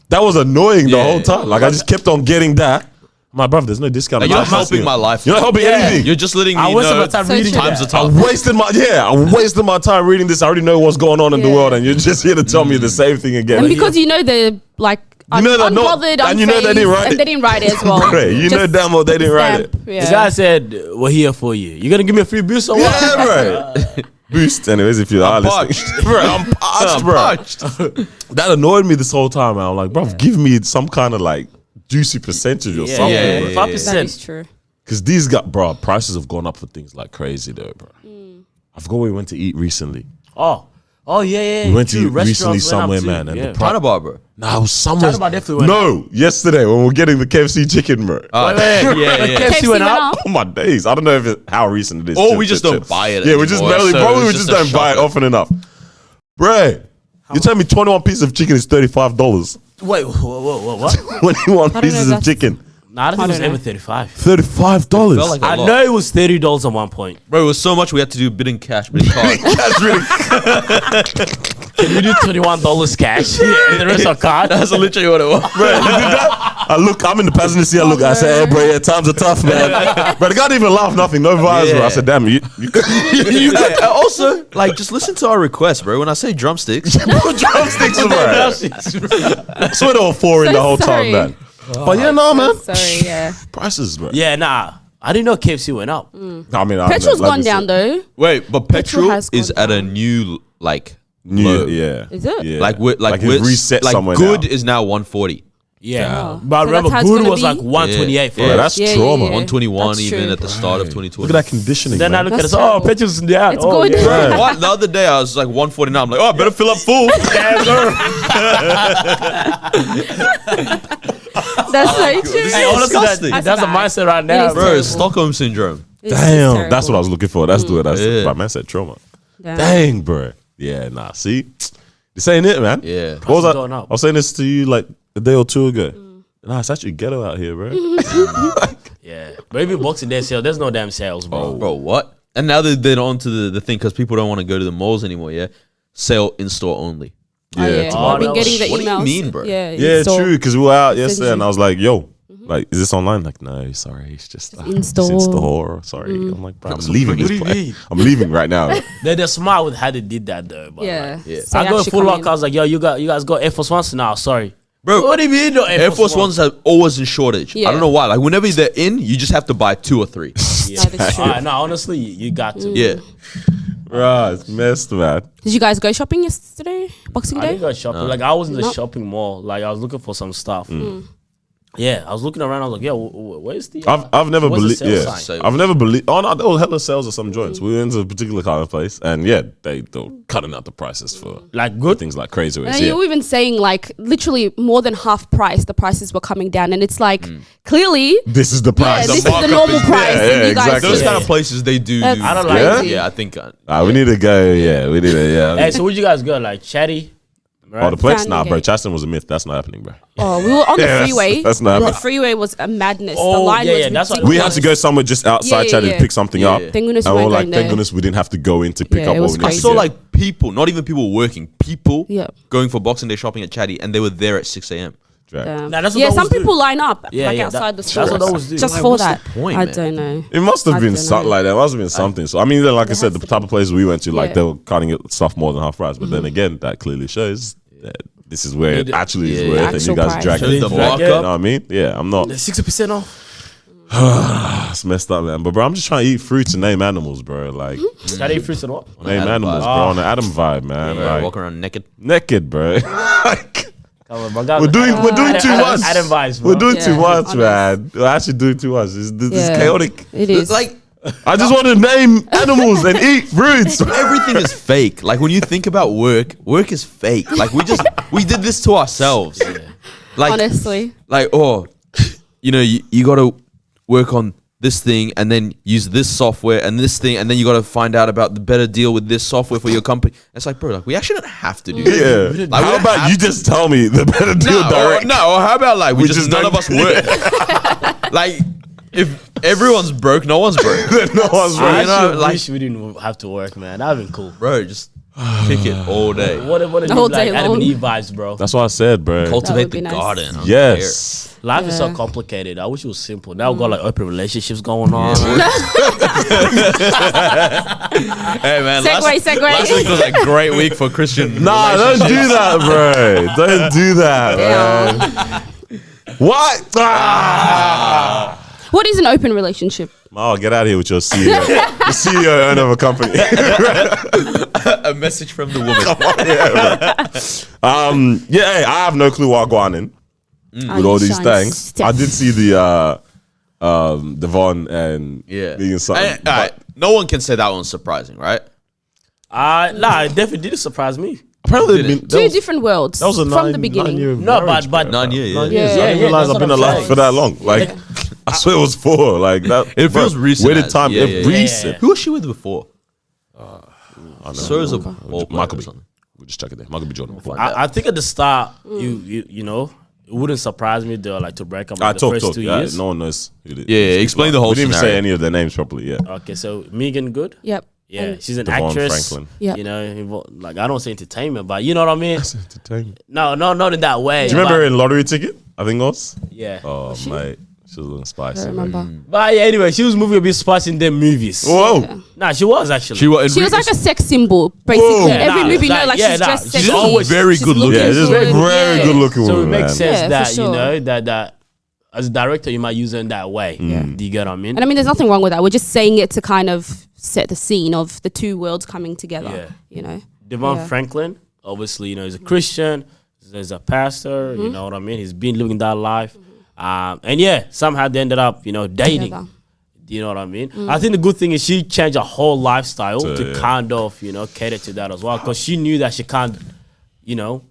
That was annoying the Yeah. whole time. Like I just kept on getting that. My brother, there's no discount. Like, on you're that not helping email. my life. You're not helping Yeah. anything. You're just letting me I wasted know my time So reading true. times are that. tough. I wasted my time reading this. I already know what's going on in the Yeah. world, and you're just here to tell me the same thing again. And because you know they're like You know they're not- unbothered, and you know they unfazed, didn't write and it. they didn't write it as well. Right, you know Just damn well they didn't write it. stamp, yeah. The guy said, we're here for you. You gonna give me a free boost or what? Yeah, bro. Boost, anyways, if you are listening. Bro, I'm parched, bro. That annoyed me this whole time, man. I'm like, bro, give me some kind of like juicy percentage or something, yeah, bro. yeah. 5%. That is true. Because these got, bro, prices have gone up for things like crazy, though, bro. I forgot where we went to eat recently. Oh, Oh yeah. We went to true. eat recently Restaurants went up somewhere, too, man, and yeah. the price. China bar, bro. Nah, it was somewhere. China bar definitely went No, yesterday when we were getting the KFC chicken, bro. Wait, yeah. KFC went up. Oh my days! I don't know if how recent it is. Or Chill, we just chill, don't chill. buy it Yeah, we just anymore, barely. so Probably we it's just just a don't buy it shocker. often enough, bruh. You tell me 21 pieces of chicken is $35. Wait, what? 21 know pieces if of that's- chicken, Nah, I don't think it was don't ever know. 35. $35. Felt like a I lot. know it was $30 at one point. Bro, it was so much we had to do bid in cash, bid in card. That's really. Can you do $21 cash? Yeah, and the rest are card. That's literally what it was. Bro, you did that? I look, I'm in the passenger seat. I look, I say, hey, bro, yeah, times are tough, man. But the guy didn't even laugh, nothing, no vibes, bro. I said, damn, you And also, like, just listen to our request, bro. When I say drumsticks, put drumsticks, bro. I swear there were four in So the whole sorry. time, man. But yeah, no, man. Sorry, yeah. Prices, bro. Yeah, nah. I didn't know KFC went up. I mean, Petrol's like gone you down said, though. wait, but petrol has is gone at a down. new like New, low. yeah. Is it? Yeah. Like we're it's we're reset like somewhere good now. is now 140, Yeah. Oh. But So remember, that's how it's good gonna was be? like 128 for Yeah. us. Bro, that's Yeah, yeah, trauma. yeah. 121 That's even true. at the start of 2020. Look at that conditioning, Then I man. look at That's us, oh, terrible. petrol's down. It's oh, good. yeah. What? The other day I was like 149. I'm like, oh, I better fill up full. That's so true. This Hey, is honestly, disgusting. that's the bad. mindset right It now, is bro. Bro, terrible. it's Stockholm syndrome. It's just Damn, terrible. that's what I was looking for. That's the that's Yeah. my man said trauma. Damn. Dang, bro. Yeah, nah. See, this ain't it, man. Yeah. What was Prices I? going up. I was saying this to you like a day or two ago. Nah, it's actually ghetto out here, bro. Yeah. But even Boxing Day sale, there's no damn sales, bro. Bro, what? And now they're on to the thing because people don't want to go to the malls anymore. Yeah, sale in store only. Oh, yeah. tomorrow. I've been Oh, getting the what do you emails. mean, bro? Yeah, Yeah, in-store. true. Because we were out yesterday, and you. I was like, "Yo, like, is this online?" Like, no, sorry, it's just in It's store. in store. Sorry, I'm like, bro, I'm leaving What this do you place. mean? I'm leaving right now. They're smart with how they did that, though. But Yeah. like, So I they go actually full come lock. in. I was like, yo, you guys got Air Force Ones? Nah, sorry. Bro, What do you mean, no Air Force Ones are always in shortage. I Yeah. don't know why. Like whenever they're in, you just have to buy 2 or 3. Yeah. That is true. All right, no, honestly, you got to. Yeah. Right, it's messed, man. Did you guys go shopping yesterday? Boxing I Day? didn't go shopping. Like I was in the Nope. shopping mall. Like I was looking for some stuff. Yeah, I was looking around. I was like, yo, where's the? I've never what's the believed. sale Yeah, sign? I've never believed. Oh no, there was hella sales at some joints. We went to a particular kind of place, and yeah, they were cutting out the prices for Like good. things like crazy ways. And Yeah, you were even saying like literally more than half price, the prices were coming down, and it's like clearly, this is the yeah, price. this is markup the normal is- price. yeah, and you guys exactly. Those just- kind of places they do. That's I don't like crazy. Yeah, I think. We need to go. Yeah, we need to. Yeah. Hey, so where'd you guys go? Like Chatty? Right? Oh, the place? Fountain Nah, bro. Gate. Chasten was a myth. That's not happening, bro. Oh, we were on Yeah, the that's- freeway. that's not The happening. freeway was a madness. The Oh, line yeah, was yeah, that's what- ridiculous. We had to go somewhere just outside Yeah, Chatham yeah, to pick something yeah. up. Yeah. Thank goodness and we we were weren't like, going thank there. goodness we didn't have to go in to pick Yeah, up it what was we I needed. saw to like people, not even people working, people Yeah. going for Boxing Day shopping at Chatty, and they were there at 6 a.m. drag. Nah, that's what yeah, they some always do. people line up Yeah, like yeah, outside that- the that's store what they always do. just Like, for what's the that. point, I man? don't know. It must have I been don't something know. like that. It must have been something. So I mean, like I said, the has to type of places we went to, like Yeah. they were cutting it stuff more than half price. But then again, that clearly shows that this is where it actually is Yeah. worth, and you Actual guys price. drag Shows it. the for. markup. You know what I mean? Yeah, I'm not. 60% off. It's messed up, man. But bro, I'm just trying to eat fruits and name animals, bro. Like Chatty fruits and what? name Adam animals, vibe. bro. On the Adam vibe, man. Yeah, Like, walking around naked. naked, bro. Like, Come on, bro, guys, we're doing too Adam- much. Adam vibes, bro. We're doing too Yeah, much, honest. man. We're actually doing too much. This is Yeah. chaotic. It is Like I just want to name animals and eat fruits. everything is fake. Like when you think about work is fake. Like we did this to ourselves. Like honestly. like oh, you got to work on this thing and then use this software and this thing and then you got to find out about the better deal with this software for your company. It's like, bro, like we actually don't have to do that. Yeah. Like, we How don't about have you just tell me the better deal direct? Or how about like we just just none don't- of us work. Like if everyone's broke, no one's broke. No one's I right. you know, actually like- wish we didn't have to work, man. That'd been cool. Bro, just kick it all day. What if All you like day Adam long. and Eve vibes, bro? That's what I said, bro. Cultivate would be the nice. garden. I don't Yes. Life is so Yeah. complicated. I wish it was simple. Now we got like open relationships going on. Hey man, Segue. last week was a great week for Christian. Nah, don't do that, bro. Don't do that, Yeah. man. What? Ah! What is an open relationship? Oh, get out of here with your CEO. The CEO owner of a company. A message from the woman. Yeah, hey, I have no clue what I'm going in with all these things. I did see the Devon and Yeah. being something. All right. No one can say that one's surprising, right? Nah, it definitely didn't surprise me. Apparently, Did it? Two different worlds that was a from the beginning. 9 year No, marriage, but- bro. 9 years, yeah. 9 years. Yeah, I didn't yeah, realize that's I've been what I'm alive saying. for that long. Like, I swear it was 4. Like that. It feels bro, recent Where did as- time? yeah, yeah, yeah. Recent. Who was she with before? I don't know. So is a ball player Michael or B. something. We'll just check it there. Michael B. Jordan. before. I think at the start, you know, it wouldn't surprise me though, like to break up I like, the talk. first 2 Yeah, years. no one knows. Who it is. Yeah, explain the whole We didn't even say scenario. any of their names properly. Yeah. Okay, so Megan Good. Yep. Yeah, And- she's an Devon actress. Franklin. Yeah. You know, like I don't say entertainment, but you know what I mean. Entertainment. No, not in that way. Do you remember but- her in Lottery Ticket? I think it was. Yeah. Oh, mate. She was looking spicy. I remember. But yeah, anyway, she was moving a bit spicy in them movies. Whoa. Nah, she was actually. She was. She was like a sex symbol, basically. Whoa. Every Nah, movie, like, like yeah, she's nah, dressed she's sexy. always very good looking. Yeah, just very yeah. good looking So it woman, makes man. sense Yeah, that for sure. you know that as a director you might use it in that way. Yeah. Do you get what I mean? And I mean, there's nothing wrong with that. We're just saying it to kind of set the scene of the two worlds coming together. Yeah. You know. Devon Yeah. Franklin, obviously, you know, he's a Christian, he's a pastor, Mm-hmm. you know what I mean? He's been living that life. And yeah, somehow they ended up, you know, dating. Together. Do you know what I mean? I think the good thing is she changed her whole lifestyle So, to yeah. kind of, you know, cater to that as well. Because she knew that she can't, you know,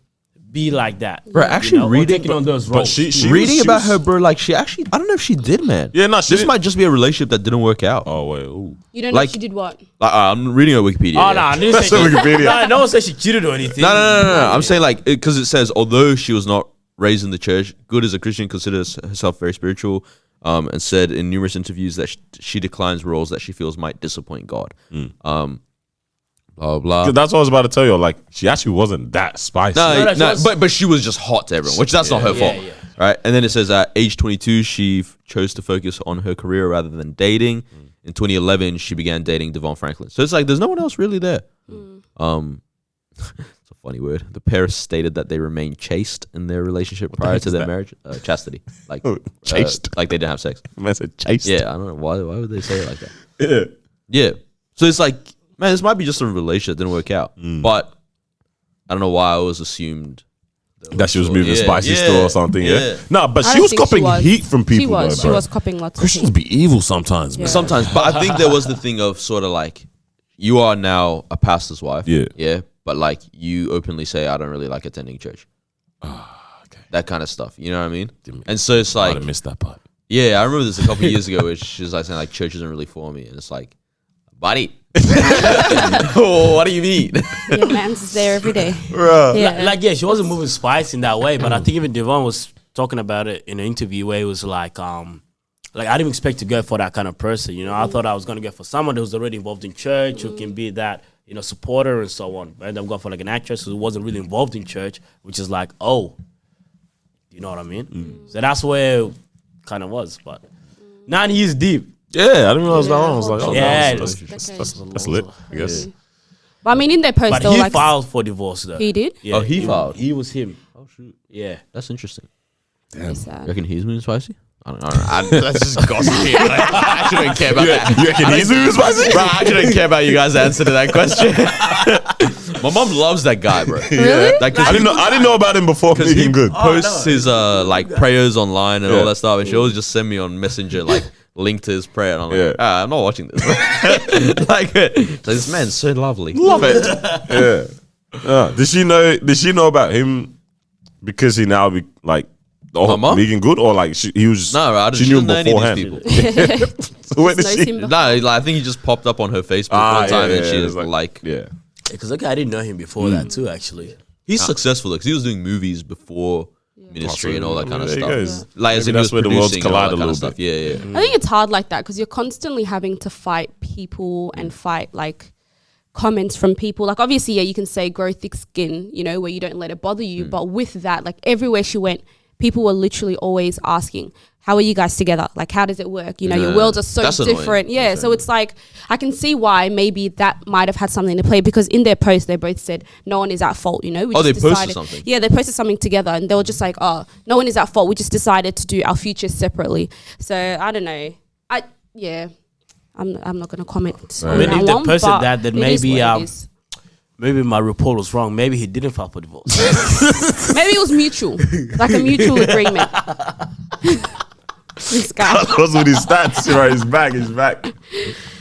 be like that. Bro, you actually know, or reading- taking on those But roles. she Reading was- about her, bro, like she actually, I don't know if she did, man. Yeah, no, she This didn't- might just be a relationship that didn't work out. Oh wait. Ooh. You don't know Like- if she did what? I'm reading her Wikipedia. Oh, yeah. no, I didn't That's say on Wikipedia. Nah, no one said she cheated or anything. No. I'm saying like because it says although she was not raised in the church, Good as a Christian considers herself very spiritual, and said in numerous interviews that she declines roles that she feels might disappoint God. Blah blah. That's what I was about to tell you. Like, she actually wasn't that spicy. No, she was- but she was just hot to everyone, which that's not her Yeah, fault, yeah. right? And then it says at age 22, she chose to focus on her career rather than dating. In 2011, she began dating Devon Franklin. So it's like there's no one else really there. It's a funny word. The pair stated that they remained chaste in their relationship prior heck to is their that? marriage. Chastity, like Chaste. like they didn't have sex. Man said chased. Yeah, I don't know why. Why would they say it like that? Yeah. Yeah. So it's like, man, this might be just a relationship that didn't work out. But I don't know why I always assumed That she was moving Yeah, spicy yeah, still or something. Yeah. yeah. No, but I she don't was think she copping was. heat from people. She was. though, She bro. was copping lots of Christians heat. be evil sometimes, man. Yeah. Sometimes, but I think there was the thing of sort of like, you are now a pastor's wife. Yeah. Yeah. But like, you openly say, I don't really like attending church. Okay. That kind of stuff. You know what I mean? And so it's I like, might have missed that part. yeah, I remember this a couple of years ago where she was like saying like, church isn't really for me. And it's like, buddy, what do you mean? Your man's is there every day. Bruh. Yeah. Like, yeah, she wasn't moving spice in that way, but I think even Devon was talking about it in an interview where it was like I didn't expect to go for that kind of person. You know, I thought I was gonna go for someone that was already involved in church who can be that, you know, supporter and so on. And I'm going for like an actress who wasn't really involved in church, which is like, oh, you know what I mean? So that's where it kind of was. But 9 years deep. Yeah, I didn't realize that one. I was like, oh, Yeah. that's lit, I guess. But I mean, in their post, But they were he like, filed for divorce though. he did. Yeah, Oh, he filed? He was him. Oh shoot. Yeah. That's interesting. Very You sad. reckon he's moving spicy? I don't know. That's just gossip. I actually don't care about that. You reckon he's moving spicy? Bro, I actually don't care about you guys' answer to that question. My mom loves that guy, bro. Really? Like, I didn't know about him before because he Megan Good. posts his like prayers online and Yeah. all that stuff, and she always just send me on Messenger like link to his prayer, and I'm like, Yeah. I'm not watching this. Like, so this man's so lovely. Love it. Yeah. Did she know about him because he now be like My mom? Megan Good, or like he was? No, bro, she she knew him doesn't know any of these beforehand. people. So where did Knows she? him before. No, like, I think he just popped up on her Facebook one time, and she was like, yeah. Because okay, I didn't know him before that too, actually. he's successful because he was doing movies before ministry and all that kind of There you go. stuff. Like, as Maybe in he that's was where the worlds producing and all collide that a kind of little stuff. Yeah. I think it's hard like that because you're constantly having to fight people and fight like comments from people. Like obviously, yeah, you can say grow thick skin, you know, where you don't let it bother you. But with that, like everywhere she went, people were literally always asking, how are you guys together? Like, how does it work? You know, your Yeah. worlds are so That's annoying. different. Yeah. So it's like, I can see why maybe that might have had something to play because in their post, they both said, no one is at fault, you know? We Oh, just they posted something? Yeah, they posted something together and they were just like, oh, no one is at fault. We just decided to do our futures separately. So I don't know. I'm not going to comment on Maybe that if they one, posted but that, then it is maybe, what it is. Maybe my report was wrong. Maybe he didn't file for divorce. Maybe it was mutual, like a mutual agreement. This guy. Carlos with his stats, right? He's back.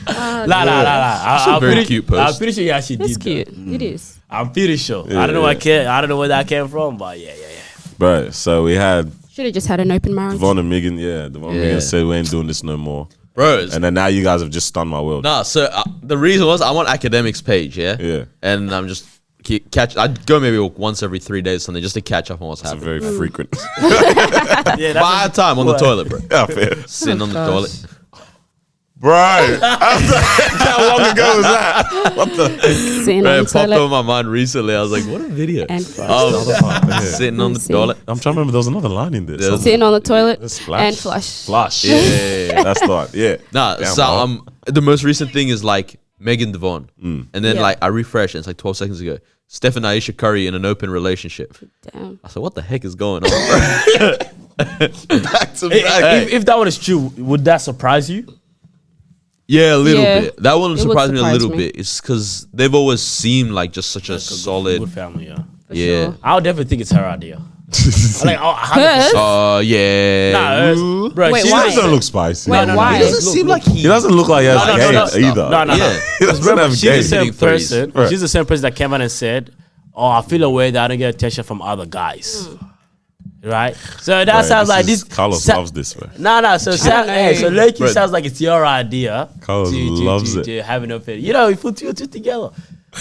La. I'm very pretty cute post. I'm pretty sure he actually That's did cute. that. It is. I'm pretty sure. Yeah, I don't know yeah. I don't know where that came from, but yeah. Bro, so we had Should have just had an open marriage. Devon and Megan. Yeah, Devon and Yeah. Megan said we ain't doing this no more. Bros. And then now you guys have just stunned my world. Nah, so the reason was I'm on academics page, yeah? Yeah. And I'm just I'd go maybe once every 3 days or something just to catch up on what's It's a happening. very frequent. Yeah, But I had time on the What? toilet, bro. Yeah, fair. Sitting on the gosh. toilet. Bro, how long ago was that? What the? Sitting Bro, on it the popped toilet over my mind recently. I was like, what a video. and Sitting on the See. toilet. I'm trying to remember. There was another line in this. There's- sitting on the toilet Splash. and flush. Flush. Yeah. That's the one. Yeah. Nah, Damn, so bro. the most recent thing is like Megan Devon. And then Yeah. like I refresh and it's like 12 seconds ago. Steph and Aisha Curry in an open relationship. Damn. I said, what the heck is going on, bro? Back to back. If that one is true, would that surprise you? Yeah, a little Yeah. bit. That one It would surprised me a surprise little me. bit. It's because they've always seemed like just such a solid. Good family, yeah. For Yeah. sure. I would definitely think it's her idea. Like, oh, 100%. Hers? Yeah. Nah, Ooh. bro, Wait, she why? He doesn't look spicy. Wait, why? He doesn't seem like He doesn't look like he has No, no, game no, no. either. No, no, Yeah. no. He doesn't Remember, have she's game. the same Hitting threes. person. Right. She's the same person that came out and said, "Oh, I feel a way that I don't get attention from other guys." Right. So that Right, sounds like is- this. Carlos sa- loves this, bro. No. So know. Loki Bro. sounds like it's your idea. Carlos loves it. To have an open. You know, you put two and two together.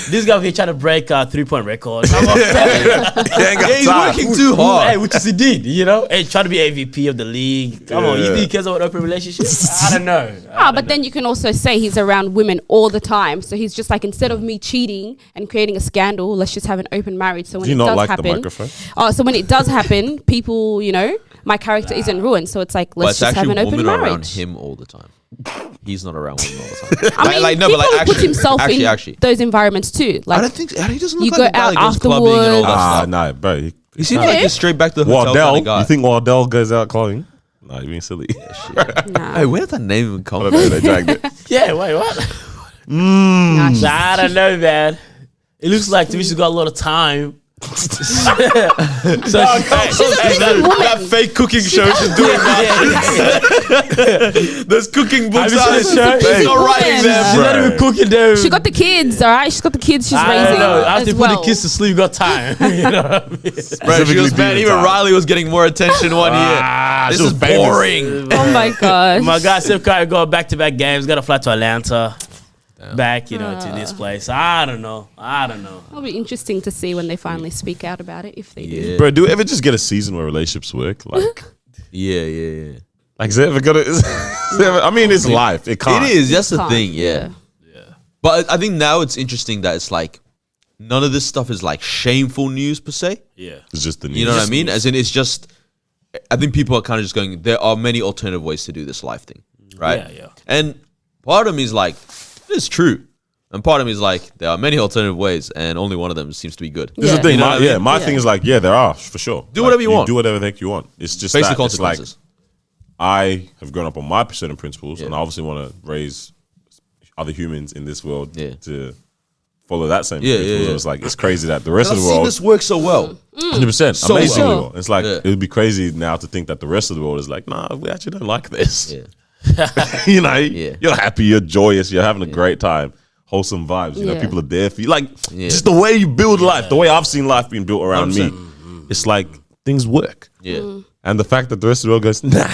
This guy here trying to break a 3-point record. He ain't got Yeah, he's time. working too hard. Hey, which is he did, you know? Hey, trying to be MVP of the league. Come on, you Yeah. think he cares about open relationships? I don't know. But then you can also say he's around women all the time. So he's just like, instead of me cheating and creating a scandal, let's just have an open marriage. So when Do you it not does like the happen, microphone? so when it does happen, people, you know, my character isn't ruined. So it's like, But let's it's just have actually an open women are around marriage. him all the time. He's not around women all the time. I mean, no, he but like probably puts actually, himself in actually. those environments too. I Like, don't think he doesn't You look go like a guy out that goes clubbing and all that stuff. No, bro. He seems like Yeah. he's straight back to the hotel kind Wardell, of guy. you think Wardell goes out calling? Nah, you're being silly. nah, Hey, where did that name even come I from? don't know, they dragged it. Yeah, wait, what? nah, she's- I don't know, man. It looks like to me she's got a lot of time. she's a busy woman. That fake cooking show she's doing now. There's cooking books Have you out. seen the show? She's Busy not writing woman. them. She's not Right. even cooking them. She got the kids, all right? She's got the kids she's I raising don't know. After as you put well. the kids to sleep, you got time. You know what I mean? Bro, she Specifically was, man, dinner even time. Riley was getting more attention one year. This she was is famous. boring. Oh my gosh. My guy Steph Curry got back-to-back games. Got to fly to Atlanta. Back, you know, to this place. I don't know. It'll be interesting to see when they finally speak out about it, if they do. Yeah. Bro, do we ever just get a season where relationships work? Like, Yeah. is it ever gonna? I mean, it's life. It can't. It is. That's the Can't, thing. Yeah. But I think now it's interesting that it's like none of this stuff is like shameful news per se. Yeah. It's just the news. You know what I mean? As in, it's just. I think people are kind of just going. There are many alternative ways to do this life thing, right? Yeah. And part of me is like, it's true, and part of me is like, there are many alternative ways, and only one of them seems to be good. This is the Yeah. thing. You know My, what I mean? my Yeah. thing is like, yeah, there are for sure. Do Like, whatever you want. Do whatever the heck you want. It's just Face the that it's like consequences. I have grown up on my certain principles, Yeah. and I obviously want to raise other humans in this world Yeah. to follow that same Yeah, principles. yeah. It's like it's crazy that the rest I've of the seen world, this work so well. 100%, So amazingly well. well. It's like Yeah. it would be crazy now to think that the rest of the world is like, nah, we actually don't like this. Yeah. You know, Yeah. you're happy, you're joyous, you're having a great time, wholesome vibes. You know, Yeah. people are there for you. Like Yeah. just the way you build life, the way I've seen life being built around me, 100%. it's like things work. Yeah. And the fact that the rest of the world goes, nah.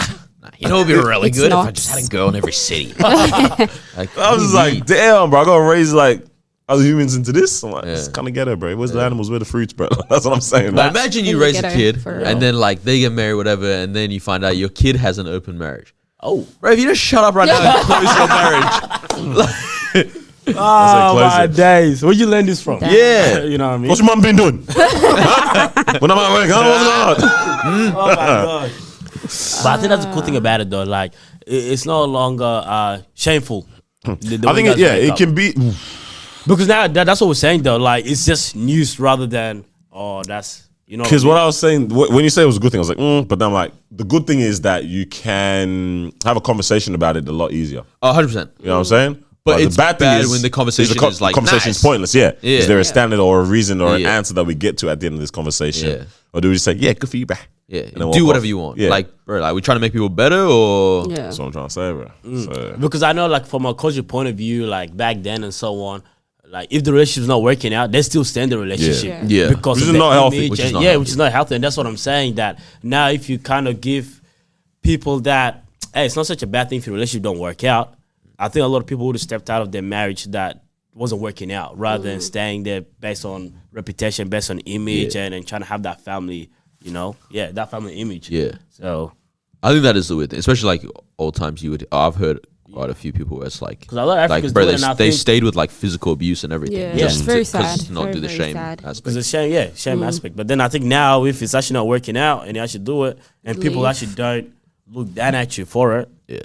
You know, it'd be really It's good if I not. just had a girl in every city. Like, I was just like, damn, bro, I gotta raise like other humans into this. I'm like, it's Yeah. kind of ghetto, bro. Where's the animals? Where the fruits, bro? That's what I'm saying. But Like, imagine you In the raise a ghetto, kid, for real. and then like they get married, whatever, and then you find out your kid has an open marriage. Oh. Bro, if you just shut up right now and close your marriage. Oh, close my it. days. Where you learn this from? Yeah. You know what I mean? what's your mom been doing? Huh? When I'm at work, huh? What's going on? Oh my god! But I think that's the cool thing about it, though. Like, it's no longer shameful. the I way think, guys break it up. can be. because now that's what we're saying, though. Like, it's just news rather than that's you know. Because what I was saying, when you say it was a good thing, I was like, but then I'm like, the good thing is that you can have a conversation about it a lot easier. 100%. You know what I'm saying? But it's bad when the conversation is like, conversation is nice. pointless. Yeah. Yeah. Is there a standard or a reason or an Yeah. answer that we get to at the end of this conversation? Yeah. Or do we just say, yeah, good for you, bruh? Yeah, then walk do whatever off. you want. Yeah. Like, bro, like we trying to make people better, or Yeah. That's what I'm trying to say, bro. So, Because I know, like, from a culture point of view, like back then and so on, like if the relationship's not working out, they still stay in the relationship. Yeah. Yeah. Because Which of is the not healthy. image Which is and- not yeah, healthy. which is not healthy, and that's what I'm saying. That now, if you kind of give people that, hey, it's not such a bad thing if your relationship don't work out. I think a lot of people would have stepped out of their marriage that wasn't working out, rather than staying there based on reputation, based on image, and trying to have that family. You know, that family image. yeah. So, I think that is the weird thing, especially like old times. I've heard quite a few people where it's like, 'Cause a lot of Africans bro, do it, and I they think- stayed with like physical abuse and everything. Yeah, it's very to sad. not Very, do the very shame sad. aspect. because it's shame aspect. But then I think now, if it's actually not working out and you actually do it, and people Leave. actually don't look down at you for it, Yeah.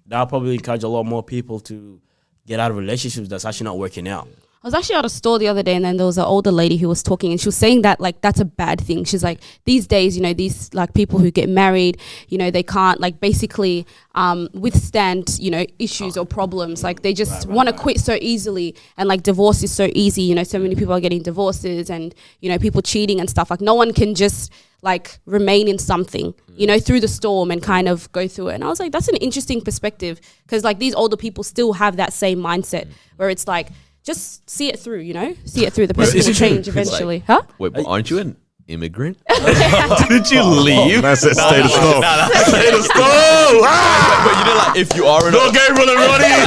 that'll probably encourage a lot more people to get out of relationships that's actually not working out. I was actually at a store the other day, and then there was an older lady who was talking, and she was saying that like that's a bad thing. She's like, these days, you know, these like people who get married, you know, they can't like basically withstand, you know, issues or problems. Like they just want to quit so easily, and like divorce is so easy. You know, so many people are getting divorces, and you know, people cheating and stuff. Like no one can just like remain in something, you know, through the storm and kind of go through it. And I was like, that's an interesting perspective, because like these older people still have that same mindset where it's like, just see it through, you know? See it through. The person will change eventually. Huh? Wait, but aren't you an immigrant? Didn't you leave? man said status quo. Status quo. But you know, like if you are in Go Gabriel and Ronnie.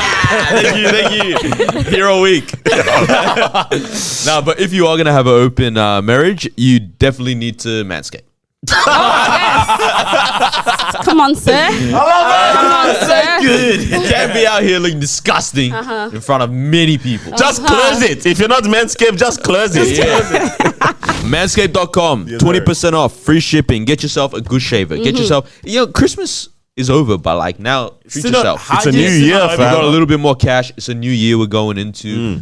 thank you. Hero week. Nah, but if you are gonna have an open marriage, you definitely need to manscape. Come on, sir. Come on, sir. Good. You can't be out here looking disgusting in front of many people. Just close it. If you're not Manscaped, just close it. Manscaped.com, Yes, sir. 20% off, free shipping. Get yourself a good shaver. Get yourself, you know, Christmas is over, but like now, treat Still not yourself. It's a new hygiene, year, still not- You got a fam. little bit more cash. It's a new year we're going into.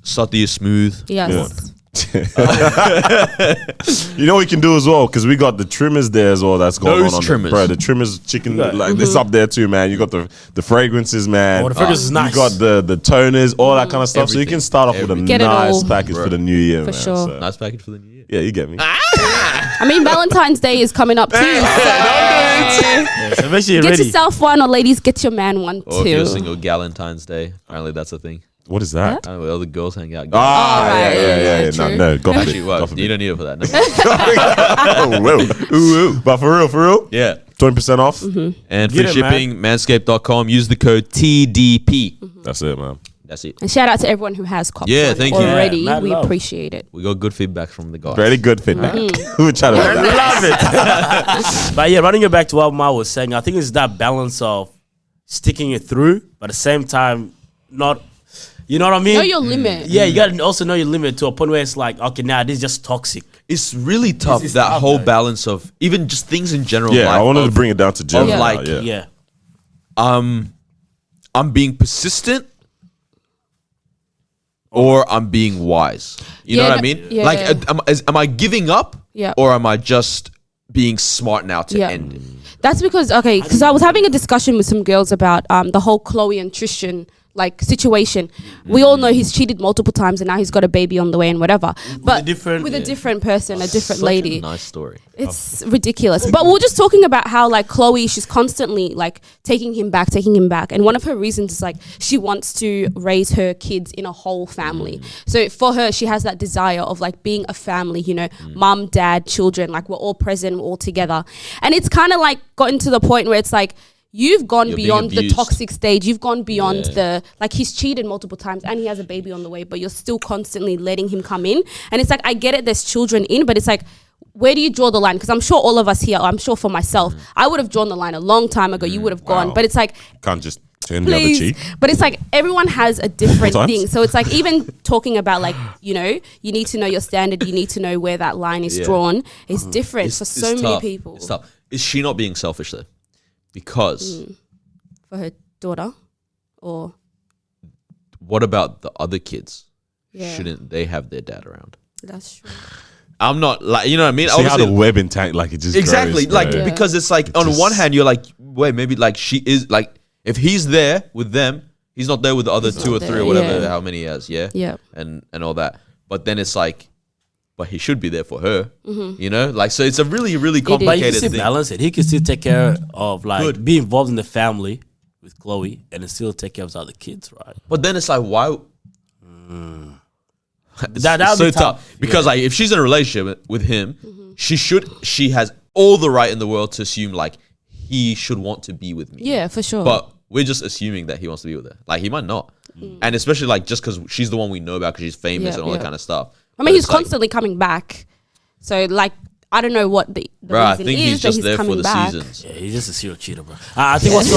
Start the year smooth. Yes. You know what we can do as well, because we got the trimmers there as well. That's going Those on. trimmers. Bro, the trimmers chicken, Yeah. like this up there too, man. You got the fragrances, man. Oh, the fragrance is nice. You got the toners, all that kind of stuff. So you Everything. can start off with a Get it nice all. package Bro. for the new year, For man. sure. So, Nice package for the new year. yeah, you get me. I mean, Valentine's Day is coming up too. So Yeah, so make sure you're get ready. yourself one, or ladies, get your man one Or if you're too. single, Galentine's Day. Apparently that's a thing. What is that? I don't know, all the girls hang out. Ah, right, yeah. true. No, go for Actually, it. well, Go for you it. don't need it for that. No. Oh, whoa. Ooh. But for real, Yeah. 20% off. And Get free it, man. shipping, manscaped.com. Use the code TDP. That's it, man. That's it. And shout out to everyone who has copped Yeah, one thank you. already. Yeah, mad we love. appreciate it. We got good feedback from the guys. Very good feedback. We'll chat about that. Love it. But yeah, running it back to what Ma was saying, I think it's that balance of sticking it through, but at the same time, not, you know what I mean? Know your limit. Yeah, you gotta also know your limit to a point where it's like, okay, now this is just toxic. It's really tough, It's that tough, whole though. balance of even just things in general. Yeah, life I wanted of, to bring it down to Jim. of like- yeah. Yeah. I'm being persistent or I'm being wise. You know Yeah, what I no- mean? yeah. Like, am I giving up? Yeah. Or am I just being smart now to Yeah. end it? That's because because I was having a discussion with some girls about the whole Chloe and Tristan like situation. We all know he's cheated multiple times, and now he's got a baby on the way and whatever. But a different- with a yeah. different person, a different Such lady. a nice story. It's ridiculous. But we we're just talking about how like Chloe, she's constantly like taking him back. And one of her reasons is like she wants to raise her kids in a whole family. So for her, she has that desire of like being a family, you know, mum, dad, children, like we're all present, we're all together. And it's kind of like gotten to the point where it's like, you've gone You're being beyond the abused. toxic stage. You've gone beyond Yeah. the, like he's cheated multiple times and he has a baby on the way, but you're still constantly letting him come in. And it's like, I get it, there's children in, but it's like, where do you draw the line? Because I'm sure all of us here, I'm sure for myself, I would have drawn the line a long time ago. You would have gone, Wow. but it's like, Can't just turn the other please. cheek. But it's like everyone has a different Sometimes. thing. So it's like even talking about like, you know, you need to know your standard. You need to know where that line is Yeah. drawn. It's different for so many tough. people. It's tough. Is she not being selfish though? Because For her daughter or, what about the other kids? yeah, Shouldn't they have their dad around? that's true. I'm not like, you know what I mean? See how Obviously- the web entangled, like it just Exactly. grows, Like, bro. Yeah. because it's like, on just- one hand, you're like, wait, maybe like she is like, if he's there with them, he's not there with the other two or not three there, or whatever, yeah. how many he has, yeah? Yeah. And all that. But then it's like, but he should be there for her. You know, like, so it's a really, really But you can complicated still thing. balance it. He can still take care of like Good. be involved in the family with Chloe and then still take care of his other kids, right? But then it's like, why? That It's would so be tough because like if she's in a relationship with him, she has all the right in the world to assume like he should want to be with me. Yeah, for sure. But we're just assuming that he wants to be with her. Like he might not, and especially like just because she's the one we know about because she's famous Yeah, and all that yeah. kind of stuff. I mean, But he's it's like, constantly coming back. So, like, I don't know what the bro, I reason think is he's that just he's there for coming the back. seasons. Yeah, he's just a serial cheater, bro. I think what's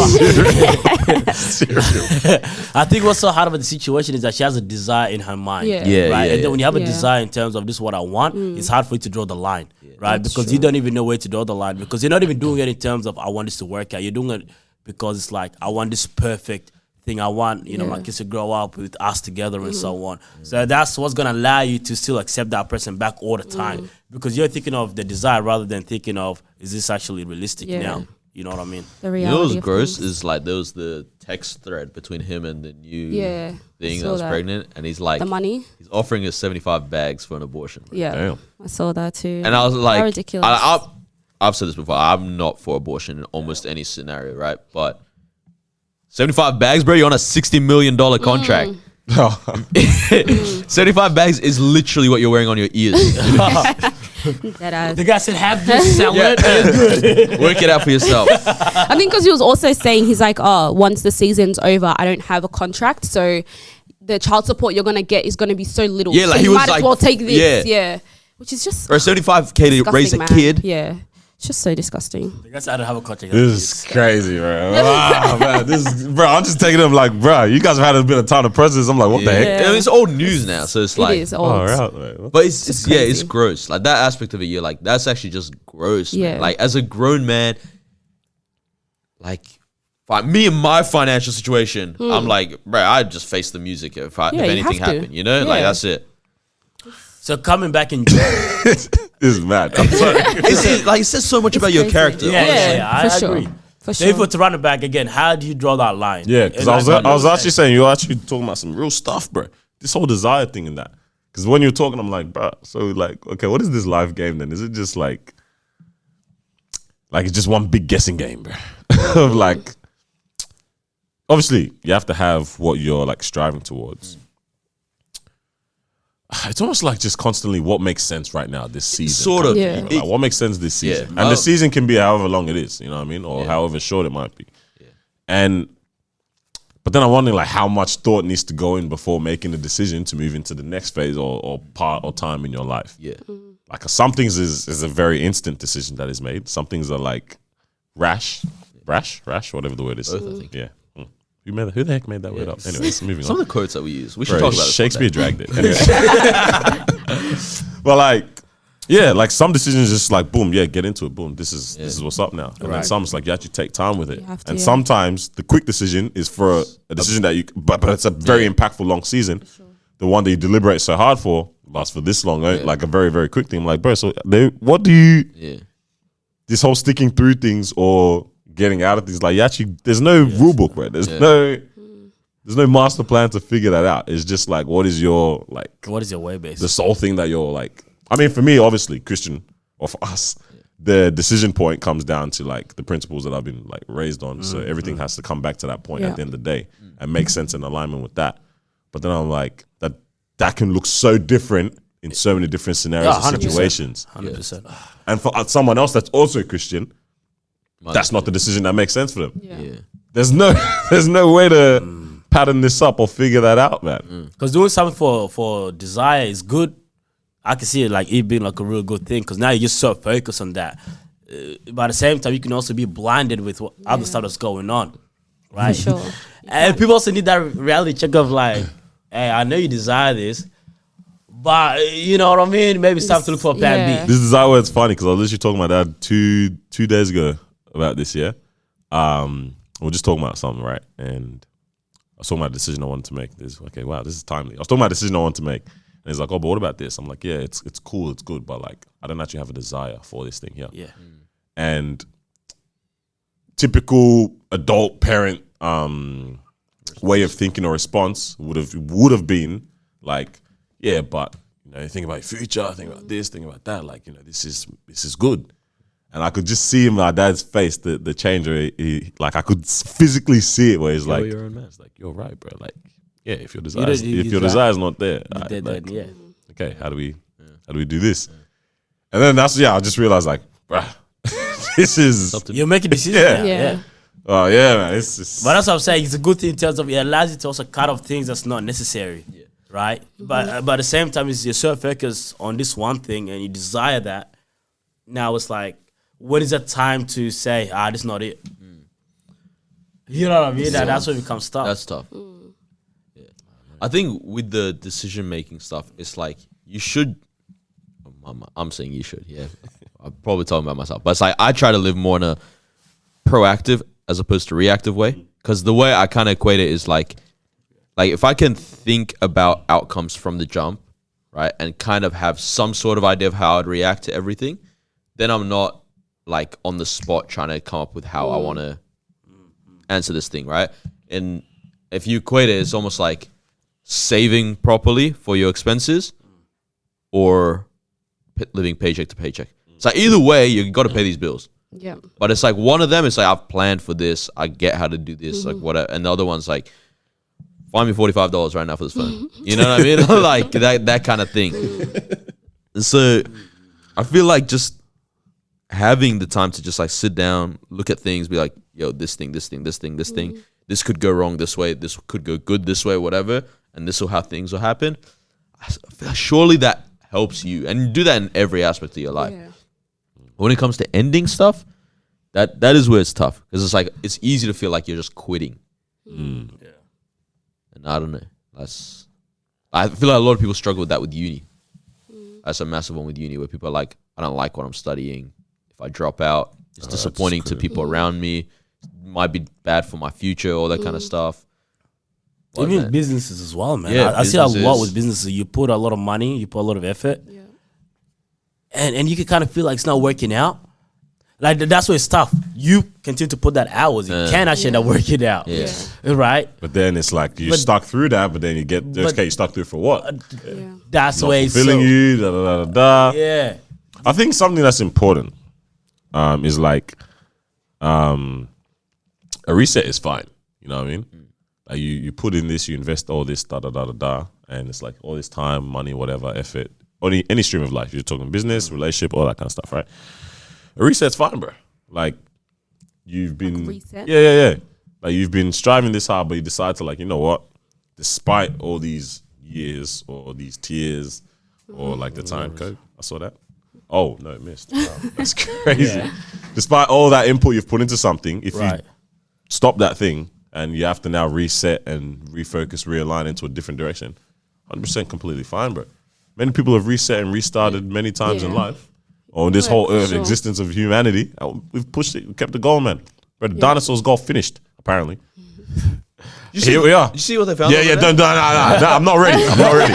I think what's so hard about the situation is that she has a desire in her mind, Yeah. Yeah, right? yeah, And then when you have a yeah. desire in terms of this is what I want, it's hard for you to draw the line, right? That's Because true. you don't even know where to draw the line because you're not even doing it in terms of I want this to work out. You're doing it because it's like I want this perfect thing. I want, you know, my Yeah. kids to grow up with us together and so on. So that's what's gonna allow you to still accept that person back all the time because you're thinking of the desire rather than thinking of is this actually realistic Yeah. now? You know what I mean? The You reality. know what's of gross things. is like there was the text thread between him and the new Yeah, thing I that saw was that. pregnant, and he's like The money. he's offering us 75 bags for an abortion. Bro. Yeah. Damn. I saw that too. And I was like, How ridiculous. I've said this before. I'm not for abortion in almost any scenario, right? But 75 bags, bro. You're on a $60 million contract. 75 bags is literally what you're wearing on your ears. That ass. The guy said, "Have this, sell Yeah. it." Work it out for yourself. I think because he was also saying he's like, oh, once the season's over, I don't have a contract, so the child support you're gonna get is gonna be so little. Yeah, so like you he was might like- as well take this. yeah. Yeah, which is just For 75K to disgusting, raise a man. kid. Yeah, it's just so disgusting. The guy said, "I don't have a contract." This is crazy, bro. Wow, man. This is, bro, I'm just taking them like, bro, you guys have had a bit of time to process. I'm like, what the heck? Yeah. It's old news now, so it's like, It is old. Oh, right, man. but it's yeah, it's crazy. gross. Like that aspect of it, you're like, that's actually just gross. Man. Yeah. Like as a grown man, like me and my financial situation, I'm like, bro, I'd just face the music if Yeah, you anything have to. happened. You know, like Yeah. that's it. So coming back in, This is mad. I'm sorry. It's like it says so much about your crazy. character. yeah, honestly. I for sure. agree. For So sure. if we're to run it back again, how do you draw that line? Yeah, because And I was actually saying you're actually talking about some real stuff, bro. This whole desire thing and that. Because when you're talking, I'm like, bro. So like, okay, what is this life game then? Is it just like it's just one big guessing game, bro? Of like, obviously you have to have what you're like striving towards. It's almost like just constantly what makes sense right now this season. Sort of. Yeah. Like, what makes sense this season? Yeah. And the season can be however long it is, you know what I mean? Or however short it might be. But then I'm wondering like how much thought needs to go in before making the decision to move into the next phase or part or time in your life. Yeah. Like some things is a very instant decision that is made. Some things are like rash, whatever the word is. Both, I think. Yeah. Who the heck made that word up? Anyways, moving Some on. of the quotes that we use, we should Bro, talk about this Shakespeare one day. dragged it. Anyway. But like, yeah, like some decisions just like boom, yeah, get into it. Boom, this is what's up now. And then some it's like you actually take time with it. have to, And yeah. sometimes the quick decision is for a decision that you, but it's a very impactful long season. The one that you deliberate so hard for lasts for this long, right? Like a very very quick thing. I'm like, bro, so what do you? Yeah. This whole sticking through things or getting out of things, like you actually, there's no rule book, bro. There's no master plan to figure that out. It's just like, what is your like What is your way base? the sole thing that you're like? I mean, for me, obviously, Christian, or for us, the decision point comes down to like the principles that I've been like raised on. So everything has to come back to that point Yeah. at the end of the day and make sense in alignment with that. But then I'm like, that can look so different in so many different scenarios Yeah, and 100%. situations. 100%. And for someone else that's also Christian, that's not the decision that makes sense for them. Yeah. There's no way to pattern this up or figure that out, man. Because doing something for desire is good. I can see it like it being like a real good thing because now you're just so focused on that. But at the same time, you can also be blinded with what other stuff that's going on, right? For sure. And people also need that reality check of like, hey, I know you desire this, but you know what I mean? Maybe it's time to look for a plan Yeah. B. This is how it's funny because I was literally talking to my dad two days ago about this, yeah. We're just talking about something, right? And I was talking about a decision I wanted to make. This okay, wow, this is timely. I was talking about a decision I wanted to make. And he's like, oh, but what about this? I'm like, yeah, it's cool, it's good, but like I don't actually have a desire for this thing here. Yeah. And typical adult parent way of thinking or response would have been like, yeah, but you know, think about your future, think about this, think about that. Like, you know, this is good. And I could just see in my dad's face the change. Where like I could physically see it where he's like, "You're your own man." It's like, you're right, bro. Like, yeah, if your desire's not there, like, okay, how do we do this? And then I just realized like, bruh, this is you're making decisions. Yeah. Oh yeah, man. It's But that's what I'm saying. It's a good thing in terms of it allows you to also cut off things that's not necessary, right? But at the same time, you're so focused on this one thing and you desire that. Now it's like, when is that time to say, this is not it? You know what I mean? That's where it becomes tough. That's tough. Yeah. I think with the decision making stuff, it's like you should. I'm saying you should. Yeah, I'm probably talking about myself, but it's like I try to live more in a proactive as opposed to reactive way. Because the way I kind of equate it is like if I can think about outcomes from the jump, right, and kind of have some sort of idea of how I'd react to everything, then I'm not like on the spot trying to come up with how I want to answer this thing, right? And if you equate it, it's almost like saving properly for your expenses or living paycheck to paycheck. It's like either way, you got to pay these bills. Yeah. But it's like one of them is like, I've planned for this. I get how to do this, like whatever. And the other one's like, find me $45 right now for this phone. You know what I mean? Like that kind of thing. So I feel like just having the time to just like sit down, look at things, be like, yo, this thing, this could go wrong this way, this could go good this way, whatever, and this is how things will happen. I feel like surely that helps you, and you do that in every aspect of your life. Yeah. When it comes to ending stuff, that is where it's tough, because it's like it's easy to feel like you're just quitting. And I don't know. I feel like a lot of people struggle with that with uni. That's a massive one with uni, where people are like, I don't like what I'm studying. If I drop out, it's disappointing to people around me. It might be bad for my future, all that kind of stuff. But Even man, businesses as well, man. Yeah, I see a lot businesses. with businesses. You put a lot of money, you put a lot of effort, and you can kind of feel like it's not working out. Like that's where it's tough. You continue to put that hours. You can actually not work it out. Yeah. Right? But then it's like you stuck through that, but then you get okay, you stuck through for what? That's Not where it's fulfilling you. Da, da, da, da, da. Yeah. I think something that's important is like a reset is fine. You know what I mean? Like you put in this, you invest all this, da da da da da, and it's like all this time, money, whatever, effort, any stream of life. You're talking business, relationship, all that kind of stuff, right? A reset's fine, bro. Like you've been, reset? yeah. Like you've been striving this hard, but you decide to like, you know what? Despite all these years or these tears or like the time code, I saw that. Oh no, it missed. Wow, that's crazy. Despite all that input you've put into something, if you stop that thing and you have to now reset and refocus, realign into a different direction, 100% completely fine, bro. Many people have reset and restarted many times in life. On this whole earth existence of humanity, we've pushed it, we kept the goal, man. But the dinosaurs goal finished, apparently. Here we are. You see what they found? Yeah, nah, I'm not ready. I'm not ready.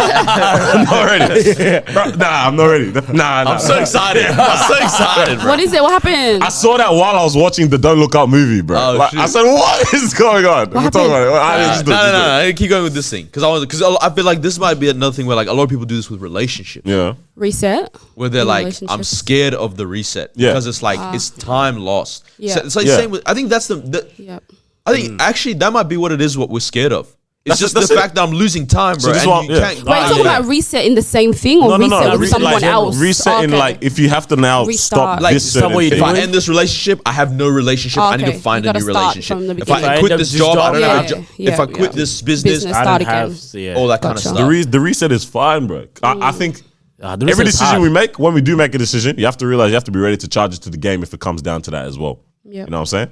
Bro, nah, I'm not ready. Nah. I'm so excited. I'm so excited, bro. What is it? What happened? I saw that while I was watching the Don't Look Up movie, bro. Oh, Like, shit. I said, what is going on? We're talking about it. No. Keep going with this thing, because I feel like this might be another thing where like a lot of people do this with relationships. Yeah. Reset? Where they're In like, I'm relationships? scared of the reset. Yeah. Because it's like, it's time lost. Yeah. So it's like Yeah. same with, I think that's Yep. I think actually that might be what it is, what we're scared of. It's That's just it. the fact that I'm losing time, bro. this and one- you yeah. can't. Wait, talking about reset in the same thing or reset with someone else? Resetting, Okay. like, if you have to now Restart. stop Like, this stop certain what you're If thing. I end this relationship, I have no relationship. I need Okay. to find You a new gotta start relationship. from the If I beginning. quit this job, I don't have a job. Yeah, If I yeah. quit this business, Business. I Start don't again. have, all that kind of Gotcha. stuff. The reset is fine, bro. I think the every reset's decision hard. we make, when we do make a decision, you have to realize you have to be ready to charge it to the game if it comes down to that as well. Yep. You know what I'm saying?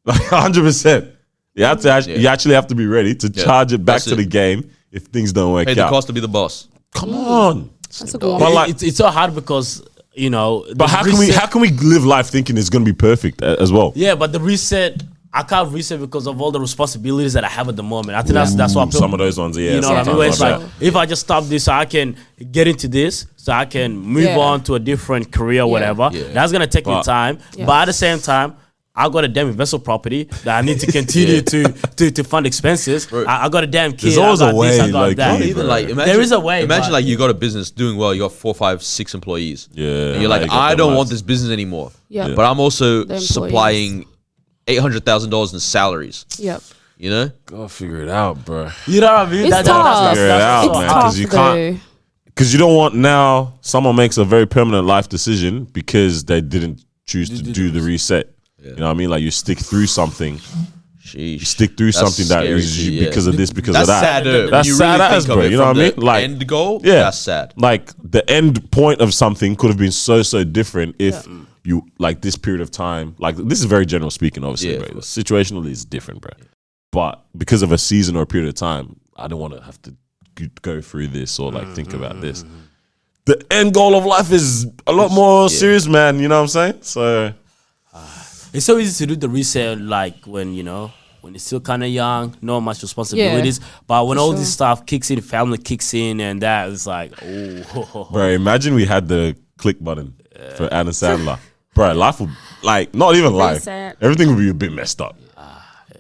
Like 100%. You have to you actually have to be ready to charge it back That's to it. the game if things don't work Pay the out. cost to be the boss. Come on. That's a good one. But like, it's so hard because, you know. but how can we live life thinking it's gonna be perfect as well? Yeah, but the reset, I can't reset because of all the responsibilities that I have at the moment. I think that's what Some of those ones, yeah. you know what I mean? Where it's like, sometimes if I just stop this, I can get into this, so I can move Yeah. on to a different career, whatever. Yeah. That's gonna take me But- time. Yeah. But at the same time, I got a damn investment property that I need to continue to fund expenses. I got a damn kid. There's always I got a way, this, I got like, that. yeah, Even bro. like imagine, There is a way, Imagine but- like you got a business doing well. You got 4, 5, 6 employees. Yeah, And you're like, you got I them don't lads. want this business anymore. Yeah. But I'm also The employees. supplying $800,000 in salaries. Yep. You know? Gotta figure it out, bro. You know what I mean? It's tough. Figure it out, It's man, tough 'cause you can't- though. Because you don't want now someone makes a very permanent life decision because they didn't choose to do the reset. You know what I mean? Like you stick through something. You Sheesh. stick through That's something that scary is too, yeah. because of this, because That's of that. sad. That's you sad really as, think of bro. it You know from what I mean? the Like end goal. yeah, That's sad. Like the end point of something could have been so different if you like this period of time. Like this is very general speaking, obviously, Yeah, bro. of course. Situationally, it's different, bro. But because of a season or a period of time, I don't want to have to go through this or like think about this. The end goal of life is a lot more serious, man. You know what I'm saying? So It's so easy to do the reset, like when you're still kind of young, not much responsibilities. But when all sure. this stuff kicks in, family kicks in, and that is like, oh, bro, imagine we had the click button for Adam Sandler. Bro, life would like not even life. Reset. Everything would be a bit messed up.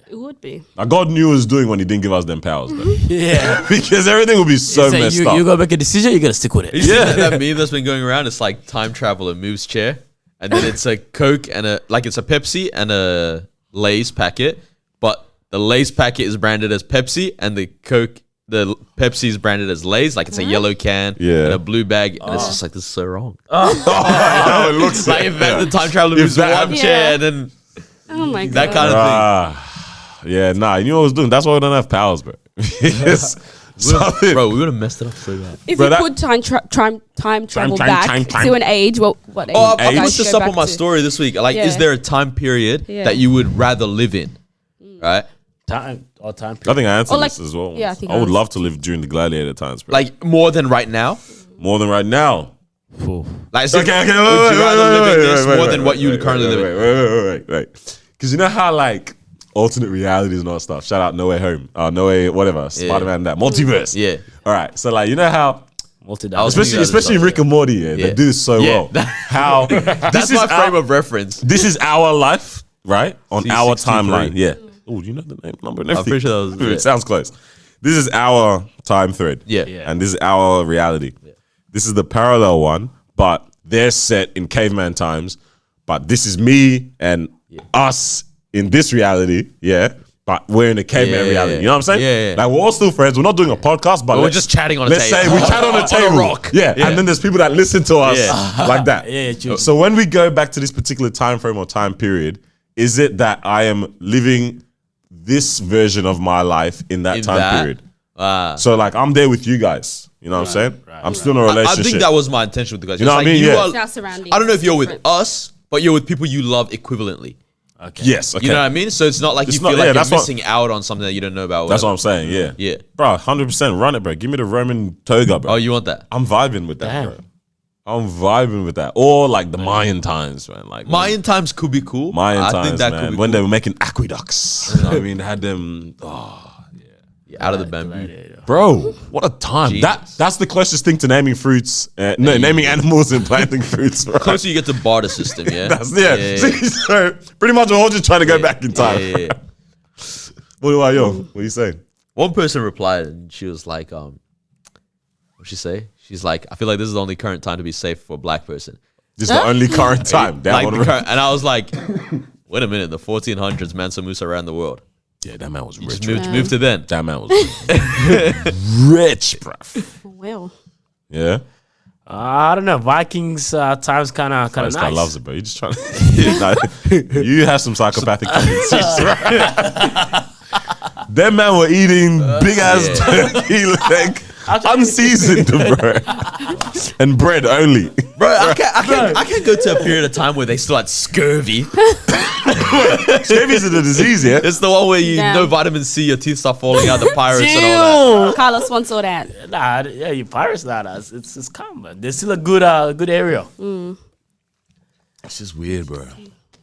It would be. Like God knew what he was doing when he didn't give us them powers, bro. yeah. Because everything would be so Say messed you up. gotta make a decision. You gotta stick with it. Yeah, that meme that's been going around. It's like time traveler moves chair, and then it's a Coke and it's a Pepsi and a Lay's packet, but the Lay's packet is branded as Pepsi, and the Pepsi is branded as Lay's. Like it's a yellow can Yeah. and a blue bag, and it's just like this is so wrong. it looks Like if the time traveler If moves that one happened- chair, and then Oh my god. that kind of thing. Yeah, nah, you know what I was doing? That's why we don't have powers, bro. Because something- Bro, we would have messed it up so bad. If Bro, you that- could time travel time, back time. to an age, what age? Oh, would you I guys put this go up on back my to? story this week. Like, is Yeah. there a time period Yeah. that you would rather live in? Right? Time or time. I think I answered Or like- this as well. yeah, I think I I would was- love to live during the gladiator times, bro. Like more than right now? More than right now. Like, so would you wait, rather live in this wait, more wait, than what you would currently live in? Wait. Because you know how like alternate realities and all that stuff. Shout out No Way Home. No Way, whatever. Spider-Man, that multiverse. Yeah. All right. So like you know how, I was thinking especially about Rick and Morty, yeah, they Yeah. do this so Yeah. well. How That's my frame of reference. This is our life, right? On our C63. timeline. Yeah. Oh, you know the name, number, and everything. pretty sure that was- It sounds close. This is our time thread. Yeah. And this is our reality. This is the parallel one, but they're set in caveman times. But this is me and us in this reality. Yeah. But we're in a caveman Yeah, reality. yeah. You know what I'm saying? Yeah, yeah. Like we're all still friends. We're not doing a podcast, but We're let's- just chatting on a let's table. say we chat on a On a table. rock. Yeah. Yeah. And then there's people that listen to us Yeah. like that. Yeah, true. So when we go back to this particular time frame or time period, is it that I am living this version of my life in that In time that? period? So like I'm there with you guys. You know what I'm saying? I'm still in a I relationship. think that was my intention with the guys. You know It's what I mean? Yeah. It's our surroundings. I don't know if you're with Different. us, but you're with people you love equivalently. Okay. Yes. Okay. You know what I mean? So it's not like It's you not- feel yeah, like that's you're what- missing out on something that you don't know about. That's what whatever. I'm saying. Yeah. Yeah. Bro, 100% run it, bro. Give me the Roman toga, bro. Oh, you want that? I'm vibing with that, Damn. bro. I'm vibing with that. Or like the Mayan times, man. Like Mayan times could be cool. Mayan I times, think that man. could be When cool. they were making aqueducts. You know what I mean? They had them. Oh, Yeah, out of the bamboo. bro, what a time. Jesus. That's the closest thing to naming fruits. No, naming animals and planting fruits, bro. Closer you get to barter system, yeah. That's See, so pretty much we're all just trying to go back in time. Yeah. What about you? What are you saying? One person replied and she was like, what'd she say? She's like, I feel like this is the only current time to be safe for a black person. This is the only current time. Damn, Like what the a- current, and I was like, wait a minute, the 1400s, Mansa Musa around the world. yeah, that man was Just rich. move to then. That man was rich, bro. Well, Yeah. I don't know. Vikings times kind of This guy nice. loves it, bro. You just trying to. You have some psychopathic tendencies, right? Them man were eating big ass turkey leg, unseasoned, bro, and bread only. Bro, I can't go to a period of time where they still had scurvy. Scabies is a disease, yeah. It's the one where you Damn. no vitamin C, your teeth start falling out, the pirates and all that. Carlos once saw that. Nah, yeah, you pirates not us. It's common. There's still a good area. It's just weird, bro.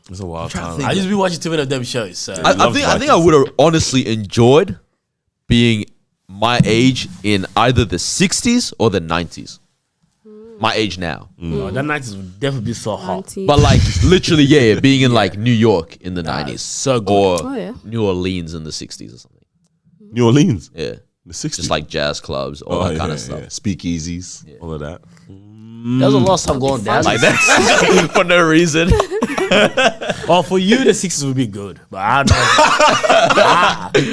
It's a wild time. I just be watching too many of them shows. So. I think I Vikings. would have honestly enjoyed being my age in either the 60s or the 90s. my age now. Oh, that 90s would definitely be so hot. Auntie. But like literally, yeah, being in like New York in the 90s. So good. Or Oh, yeah. New Orleans in the 60s or something. New Orleans, Yeah. the 60s. Just like jazz clubs, all that kind of stuff. Speakeasies, all of that. There was a lot of stuff going down. Like that for no reason. Oh, for you, the 60s would be good. But I don't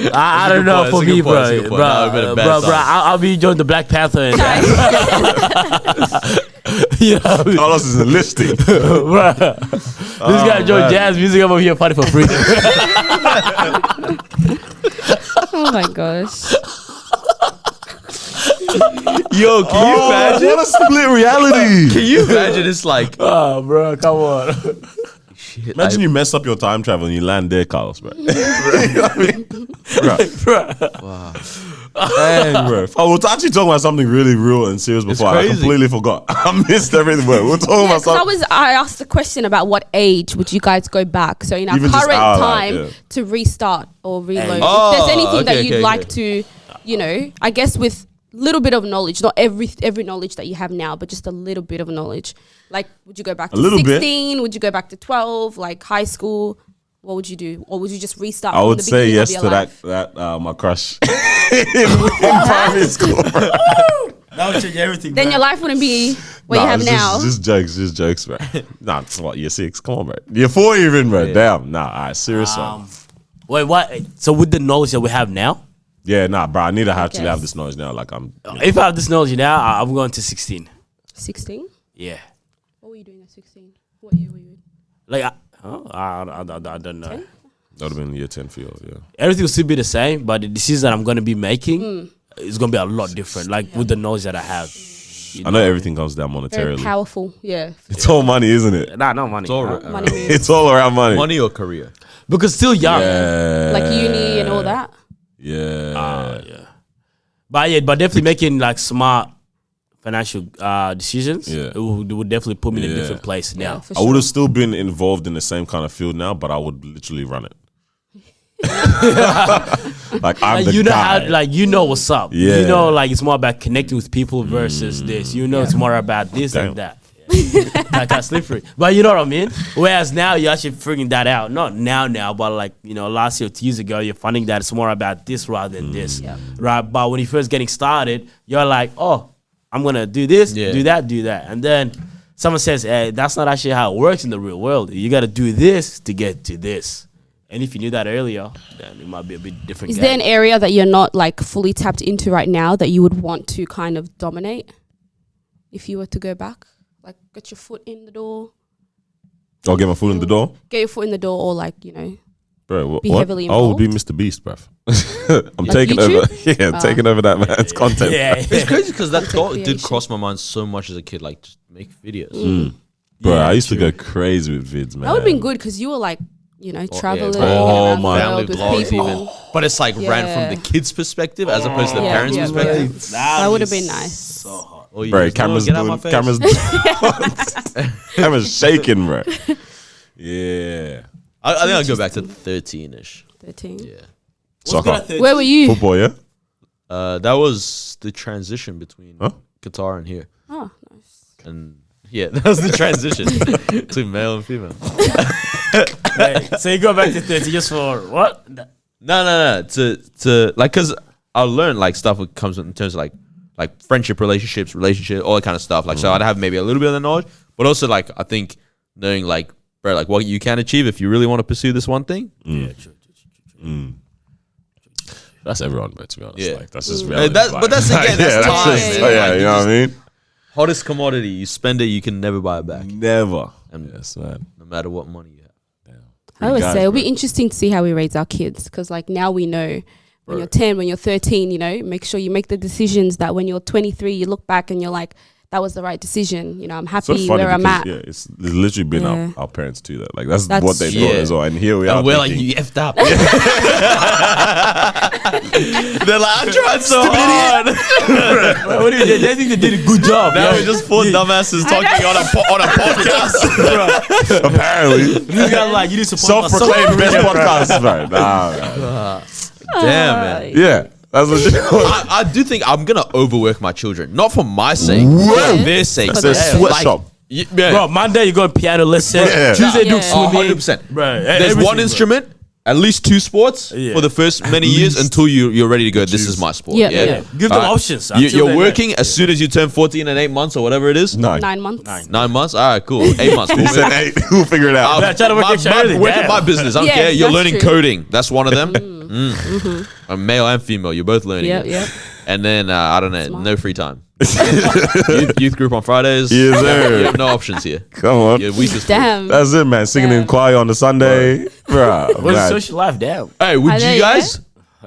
know. I don't know point, for it's a me, good point, bro. it's a good point. Bro, That would've been a bad bro, time. I'll be enjoying the Black Panther and that. You know, Carlos is enlisting. bro. This guy enjoying jazz music. I'm over here fighting for freedom. Oh my gosh. Yo, can you imagine? What a split reality. Can you imagine? It's like Oh, bro, come on. shit. Imagine you mess up your time travel and you land there, Carlos, bro. You know what I mean? Bro. Dang, bro. I was actually talking about something really real and serious before. I crazy. completely forgot. I missed everything, bro. We were talking about something. I asked the question about what age would you guys go back? So in our Even just current our, time yeah. to restart or reload. Oh, if there's anything that okay, you'd okay, like okay. to, you know, I guess with little bit of knowledge, not every knowledge that you have now, but just a little bit of knowledge. Like, would you go back to little bit. 16? Would you go back to 12? Like high school? What would you do? Or would you just restart? I from would the say beginning yes of to your life? that my crush in primary school, bro. That would change everything. Then your life wouldn't be what you have it's now. Just jokes, bro. Nah, what, year 6? Come on, bro. Year 4 even, bro. Damn. Nah, all right, serious one. Wait, what? So with the knowledge that we have now, Yeah, nah, bro. I need to actually guess. have this knowledge now. Like, I'm. if I have this knowledge now, I'm going to 16. 16? Yeah. What were you doing at 16? What year were you in? Like, I don't know. 10? That would have been year 10 for you, yeah. Everything will still be the same, but the decisions that I'm going to be making is going to be a lot different. Like with the knowledge that I have. You I know everything comes down Very monetarily. powerful. Yeah. It's all money, isn't it? Nah, no money. It's all Huh? right. Money moves. It's all around money. Money or career? Because still young. Yeah. Like uni and all that. Yeah. Yeah. But definitely making like smart financial decisions. Yeah. It would definitely put me in a Yeah. different place now. Yeah, for I would have still been involved in the same kind of field now, but I would literally run it. Like, I'm Like, the you know guy. how, like, you know what's up. Yeah. You know, like, it's more about connecting with people versus this. You know, it's more about this Damn. and that. Like, that's slippery. But you know what I mean? Whereas now you're actually figuring that out. Not now, but like, you know, last year, 2 years ago, you're finding that it's more about this rather than this. Yeah. Right? But when you're first getting started, you're like, oh, I'm going to do this, Yeah. do that. And then someone says, hey, that's not actually how it works in the real world. You got to do this to get to this. And if you knew that earlier, then it might be a bit different. Is there an area that you're not like fully tapped into right now that you would want to kind of dominate if you were to go back? Like get your foot in the door, I'll get my foot in the door. get your foot in the door, or like, you know, Bro, Be what? heavily I would be involved? Mr. Beast, bruv. I'm Like taking YouTube? over. Yeah, I'm taking over that man's content. Yeah. It's crazy because that thought did creation. cross my mind so much as a kid. Like, just make videos. Bro, Yeah, I used true. to go crazy with vids, man. that would have been good because you were like, you know, traveling bro. Oh, around the my. world with Family vlogs people. even. But it's like ran Yeah. from the kid's perspective as opposed to the Yeah, parents' yeah, perspective. That would have been nice. So hot. Or you Bro, just, cameras get out of my doing, face. cameras, cameras shaking, bro. Yeah. I think I'll go back to 13-ish. 13. Yeah. Soccer. Where were you? Football, yeah? That was the transition between Huh? Qatar and here. Oh, nice. And yeah, that was the transition between male and female. Wait, so you go back to 30 just for what? No. To like, cause I learned like stuff that comes in terms of like friendship, relationships, all that kind of stuff. Like, so I'd have maybe a little bit of the knowledge, but also like I think knowing like, bro, like what you can achieve if you really want to pursue this one thing. Yeah, true. That's everyone, bro, to be honest. Yeah. Like, that's just reality. But that's again, that's yeah, time. that's just, Yeah, yeah, Like, you know what I mean? Hottest commodity, you spend it, you can never buy it back, Never. And- Yes, man. no matter what money you have. I always guys, say it'll be bro. interesting to see how we raise our kids because, like, now we know when you're 10, when you're 13, you know, make sure you make the decisions that when you're 23, you look back and you're like, that was the right decision. You know, I'm So happy funny where I'm because, at. yeah, it's literally been Yeah. our parents too. That like that's That's what they true. thought Yeah. as well. And here we are. And we're like, thinking, you effed up. They're like, I tried so hard. What do you, they think they did a good job. Now Yeah. we're just four dumbasses talking on a podcast. apparently This guy like, you need to support self-proclaimed best podcast, right? Nah, man. Damn, man. Yeah, That's legit. I do think I'm gonna overwork my children, not for my sake, for their sake. For It's a their- sweatshop. Yeah. Bro, Monday you go piano lesson. Yeah. Tuesday do Yeah. swimming. 100%. Bro, There's everything, one bro. instrument, at least 2 sports Yeah. for the first many years until you're ready to go. This is my sport. Yeah, Yeah. yeah. Give them options. You, until you're they working as soon as you turn 14 and 8 months or whatever it is. 9 months. 9 months. All right, cool. 8 months. He Cool. said 8. We'll figure it out. Yeah, try to work extra early, work at damn. my business. I don't Yeah, care. You're that's learning true. coding. That's one of them. A male and female. You're both learning. Yep, it. yep. And then I don't know. Smart. No free time. youth group on Fridays. Yes, sir. You have no options here. Come on. Your week is full. Damn. That's it, man. Singing in Yeah. choir on the Sunday. Bro. What's the social life? Damn. Hey, would Are you they, guys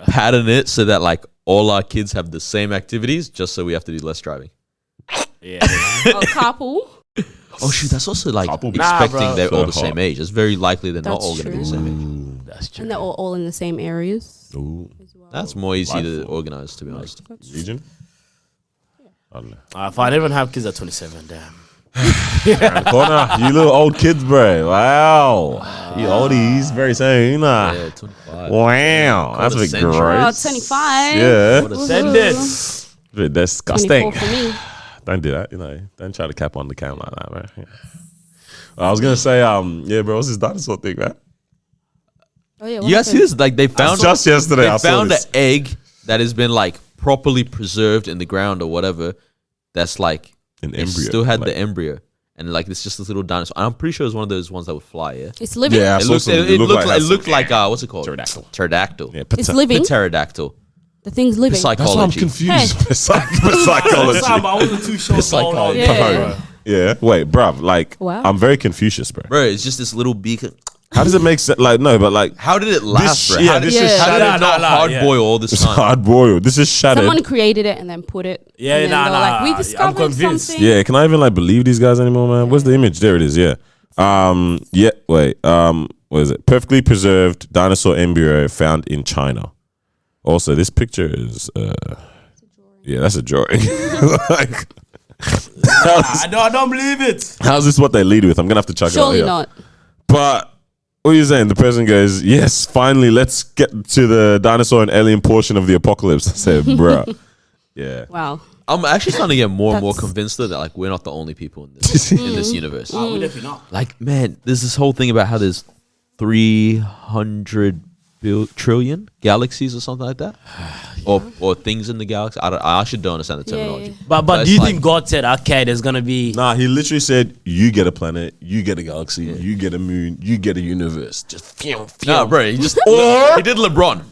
pattern it so that like all our kids have the same activities, just so we have to do less driving? Yeah. Oh, carpool. Oh shoot, that's also like Couple- expecting Nah, bro. they're all the So same age. It's very likely they're not That's all going to be the true. same age. That's true. And they're all in the same areas. Ooh. That's more easy to Life. organize, to be honest. Region? I don't know. If I didn't have kids at 27, damn. Corner, you little old kids, bro. Wow. You oldies very soon. Yeah, 25. Wow. That's a bit century. gross. Oh, 25. Yeah. What a Send it. Bit disgusting. 24 for me. Don't do that, you know. Don't try to cap on the cam like that, man. Yeah. I was gonna say, yeah, bro, what's this dinosaur thing, man? Oh, yeah. You guys see this? Like they found Just yesterday, I they saw found an this. egg that has been like properly preserved in the ground or whatever. That's like An it embryo. still had like- the embryo, and like it's just this little dinosaur. And I'm pretty sure it's one of those ones that would fly. Yeah. It's living. Yeah, I It saw looks. some- It looked like. It that's looked some- like. What's it called? Pterodactyl. Pterodactyl. Yeah, It's living. Pterodactyl. The thing's living. That's why I'm Psychology. confused. Hey. Psychology. Sam, I wasn't too sure. Psychology. Yeah. Yeah. Wait, bruv, like, Wow. I'm very Confucius, bro. Bro, it's just this little beacon. How does it make sense? Like, no, but like, How did it last, bro? yeah, How did, this is how did Nah, it not nah, hard yeah. boil all this it's time? hard boiled. This is shattered. Someone created it and then put it. Yeah, and then nah, they were nah, like, we I'm discovered convinced. something. Yeah, can I even like believe these guys anymore, man? Where's the image? There it is. Yeah. Yeah. Wait. What is it? Perfectly preserved dinosaur embryo found in China. Also, this picture is. Yeah, that's a drawing. Like, I don't believe it. how's this what they lead with? I'm gonna have to check it out. Surely here. not. But what are you saying? The person goes, "Yes, finally, let's get to the dinosaur and alien portion of the apocalypse." I said, "Bruh." Yeah. Wow. I'm actually starting to get more and more That's- convinced though that like we're not the only people in this universe. Oh, we're definitely not. Like, man, there's this whole thing about how there's 300 trillion galaxies or something like that, or things in the galaxy. I actually don't understand the Yeah, terminology. yeah. But it's do you like- think God said, okay, there's gonna be Nah, he literally said, "You get a planet, you get a galaxy, you get a moon, you get a universe." Just No, bro, he just he did LeBron.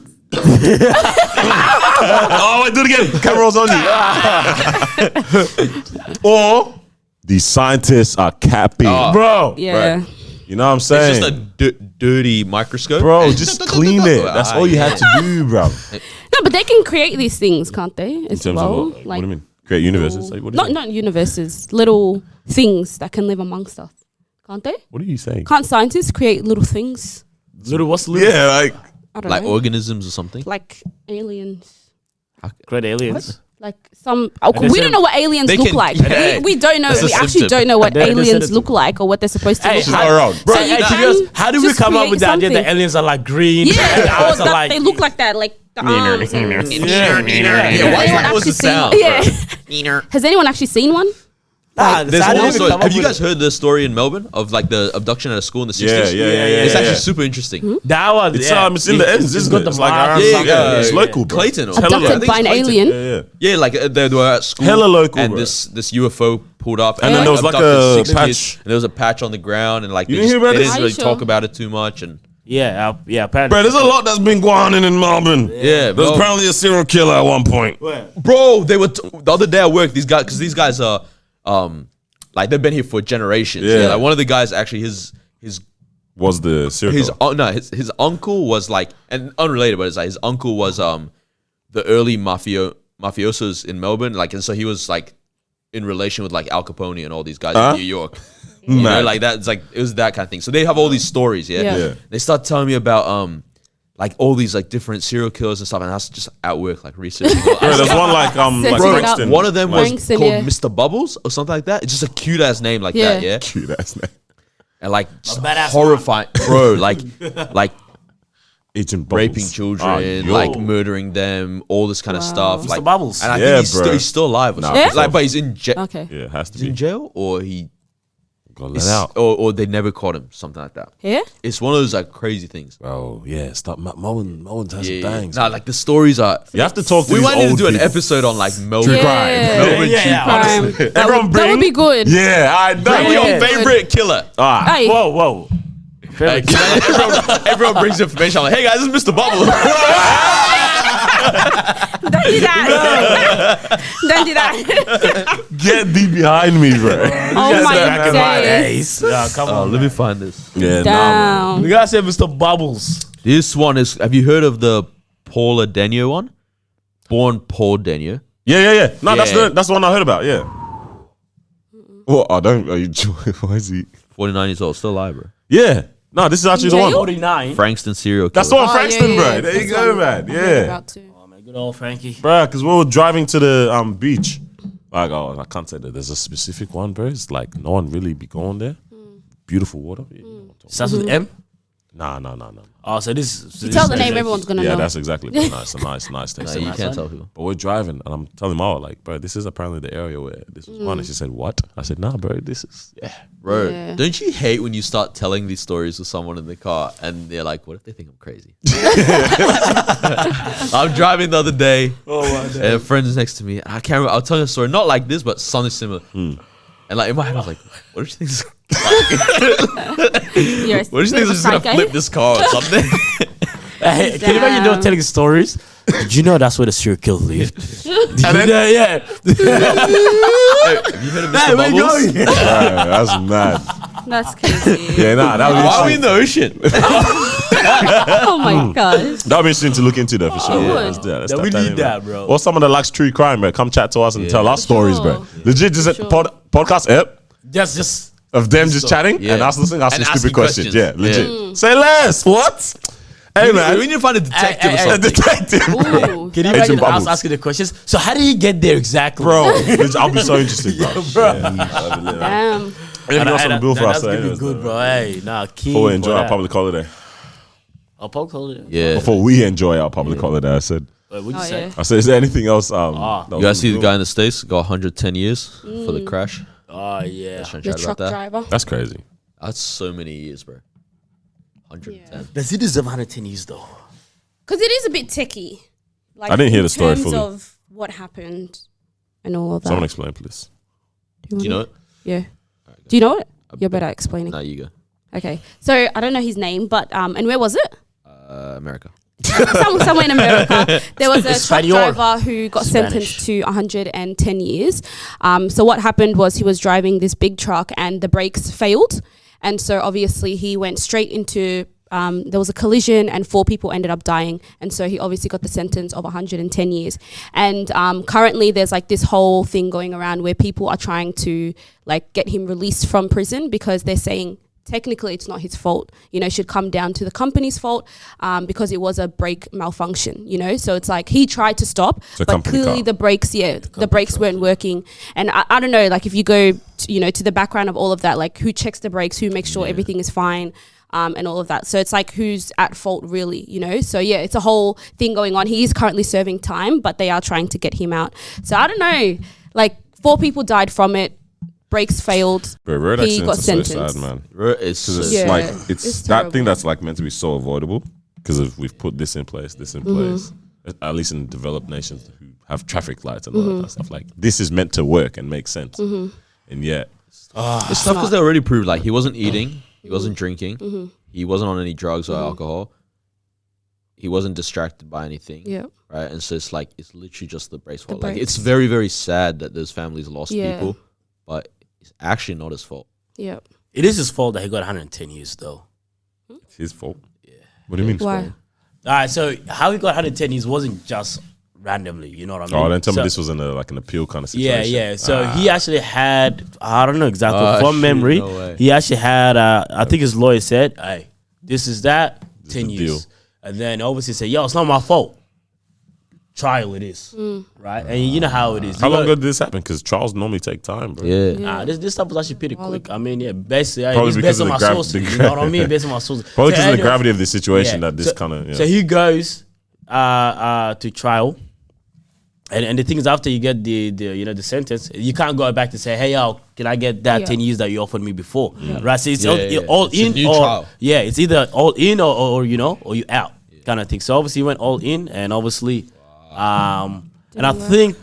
oh, wait, do it again. Camera's on you. Or these scientists are capping, bro? Yeah. You know what I'm It's saying? just a dirty microscope, Bro, just clean it. That's all you had to do, bro. No, but they can create these things, can't they? In As terms well. of what do you mean? Create universes? Like, what, do you Not mean? not universes, little things that can live amongst us, can't they? What are you saying? Can't scientists create little things? Little, what's little? Yeah, like I don't like know. organisms or something. Like aliens. Great aliens. Like some. Oh, they we said- don't know what aliens They look can- like. Hey, we don't know. that's a We actually symptom. don't know what They said aliens it- look like or what they're supposed to Hey, look not like. around. Bro, So Hey, you to be can honest, how did we just come up create with the idea that something. aliens are like green? and Yeah, ours or are that like they look like that, like the arms. and- Yeah, Yeah, Has why- anyone what was actually the sound, seen? Yeah. Has anyone actually seen one? Nah, There's how did we also, come up have you with guys heard the story in Melbourne of like the abduction at a school in the 60s? yeah. It's yeah. actually super interesting. Hmm? that one? It's yeah. it's in the ends, isn't got it? the It's like mark around or Yeah, something. yeah, It's yeah. local, bro. Clayton. Or Hella I think Abducted it's by an Clayton. alien. Yeah, yeah. Yeah, like they were at school. Hella local, and bro. this UFO pulled up, And then there was like abducted a 6 kids, patch. and there was a patch on the ground, and like You they, didn't hear about they this? didn't Are really you talk sure? about it too much, and Yeah, apparently. Bro, there's a lot that's been going on in Melbourne. yeah, There's bro. apparently a serial killer at one point. Bro, they were the other day at work. These guys are like they've been here for generations. Yeah. Yeah, like one of the guys actually his Was the serial killer? his uncle was like, and unrelated, but it's like his uncle was the early mafiosos in Melbourne, like, and so he was like in relation with like Al Capone and all these guys in New York. You know, Mad. like that. It's like it was that kind of thing. So they have all these stories. Yeah. Yeah. Yeah. They start telling me about like all these like different serial killers and stuff, and I was just at work like researching. Bro, there's one like Setting like it up. Frankston. One of them was Frankston, called yeah. Mr. Bubbles or something like that. It's just a cute ass name like Yeah. that, yeah. Cute ass name. And like just badass horrifying, bro. Like Agent raping Bubbles. children, yo. like murdering them, all this kind of stuff. Mr. Like Bubbles. And I Yeah, think he's bro. still, he's still alive. Or Nah, something. Yeah? Like, but he's in jail. Okay. Yeah, it has to He's in be. jail, or he, Gotta let out. or they never caught him, something like that. Yeah. It's one of those like crazy things. Oh yeah, stop. Mullen has some Yeah, bangs. Nah, like the stories are. You have to talk to We these might need to old do an people. episode on like Melbourne. True crime. Melbourne Yeah, true yeah, crime. honestly. Everyone That would be good. Yeah, I know. Bring your Yeah. favorite killer. Ah, Hey, Whoa. Like, everyone brings information. I'm like, hey guys, this is Mr. Bubble. don't do that. Don't do that. get thee behind me, bro. Oh my days. Come on. Let me find this. Yeah, Damn. We gotta say Mr. Bubbles. This one is. Have you heard of the Paula Denio one? Born Paul Denio. Yeah. No, Yeah. that's the one I heard about. Yeah. What? I don't. Are you? Why is he? 49 years old, still alive, bro. Yeah. No, this is actually the jail? one. 49. Frankston serial killer. That's the one, Oh, Frankston, yeah, bro. yeah. There you That's go, one man. I heard Yeah, about too. Oh, man, good old Frankie. bro. Because we were driving to the beach. Like, oh, I can't say that. There's a specific one, bro. It's like no one really be going there. Beautiful water. Yeah, you know what I'm talking Starts with M. about. Nah. Oh, so this. You tell the name, everyone's gonna Yeah, know. that's exactly. But no, it's a nice thing. Nah, you can't tell people. But we're driving, and I'm telling Mara, like, bro, this is apparently the area where this was one. And she said, what? I said, nah, bro, this is, yeah. Bro, Yeah. don't you hate when you start telling these stories with someone in the car and they're like, what if they think I'm crazy? I'm driving the other day and a friend's next to me. I can't remember. I'll tell you a story, not like this, but something similar. And like in my head, I was like, what if she thinks, You're a what if she thinks I'm bit of a just going to psycho. flip this car or something? Hey, can you imagine Damn. telling stories? Did you know that's where the serial killer lived? Did you know? Yeah. Have you heard of Mr. Bubbles? Bro, that's mad. That's crazy. Yeah, nah, that Why are we would in the ocean? Oh my gosh. be interesting to look into though, for sure. would. Yeah, let's do that. Let's Yeah, tap we need in, that, man. bro. Or someone that likes true crime, bro. Come chat to us and tell our stories, bro. sure. Legit, just For a sure. podcast app Just. of them just chatting Yeah. and us listening, asking And stupid asking questions. Yeah, questions. legit. Yeah. Say less. What? Hey, man. We need to find a detective or Hey, A something. detective, bro. Ooh. Can you Agent imagine us Bubbles. asking the questions? So how did he get there exactly? Bro, I'll be so interested, bro. Damn. Anything else on the bill for us? That's gonna be anyways, good, though? bro. Hey, nah, key. Before we enjoy for our that. public holiday. Our public holiday. Yeah. Before we enjoy our public holiday, I said. Wait, what'd you Oh, say? yeah. I said, is there anything else? That You was guys on see the bill? guy in the States got 110 years for the crash? Oh yeah. Trying to The chat truck about that. driver. That's crazy. That's so many years, bro. 110. Does he deserve 110 years though? Because it is a bit techie. Like, I didn't hear in the story terms fully. of what happened and all of that. Someone explain, please. Do you know it? Yeah. Do you know it? You're better at explaining. Nah, you go. Okay. So I don't know his name, but and where was it? America. Somewhere in America. There was a truck Espanol. driver who got Spanish. sentenced to 110 years. So what happened was he was driving this big truck and the brakes failed. And so obviously he went straight into, there was a collision and 4 people ended up dying. And so he obviously got the sentence of 110 years. And currently there's like this whole thing going around where people are trying to like get him released from prison because they're saying technically it's not his fault, you know, it should come down to the company's fault because it was a brake malfunction, you know. So it's like he tried to stop, It's a but company clearly car. the brakes, the brakes weren't working. And I don't know, like if you go, to, you know, to the background of all of that, like who checks the brakes, who makes sure everything is fine. And all of that. So it's like who's at fault really, you know? So yeah, it's a whole thing going on. He is currently serving time, but they are trying to get him out. So I don't know, like 4 people died from it. Brakes failed. Bro, road He got accidents are so sentenced. sad, man. It's Because it's Yeah, like it's it's that thing terrible. that's like meant to be so avoidable because we've put this in place, at least in developed nations who have traffic lights and all that kind of stuff. Like this is meant to work and make sense, and yet it's tough because they already proved like he wasn't eating, he wasn't drinking, he wasn't on any drugs or alcohol, he wasn't distracted by anything. Yeah. Right, and so it's like it's literally just the brakes fault. Like brakes. it's very, very sad that those families lost Yeah. people, but it's actually not his fault. Yeah. It is his fault that he got 110 years though. it's his fault. Yeah. What do you mean? Why? Fault? All right, so how he got 110 years wasn't just randomly, you know what I mean? Oh, then tell So- me this was in an appeal kind of Yeah, situation. yeah. So he actually had, I don't know exactly Oh, from shoot, memory, no way. he actually had, I think his lawyer said, hey, this is that, This is 10 the years. deal. And then obviously said, yo, it's not my fault. trial it is, right? And you know how it is. How You long gotta- ago did this happen? Because trials normally take time, bro. Yeah. Nah, this stuff was actually pretty quick. I mean, yeah, basically, Probably it's because based of on the my grav- sources. the You know what I mean? Based on my sources. Probably So because of the anyway, gravity of the situation yeah. that this So- kind of. So he goes to trial, and the thing is, after you get the sentence, you can't go back to say, hey, yo, can I get that Yeah. 10 years that you offered me before? Right? So it's Yeah, all, yeah. all It's a in new or trial. yeah, it's either all in or you out kind of thing. So obviously he went all in, and obviously, and I work. think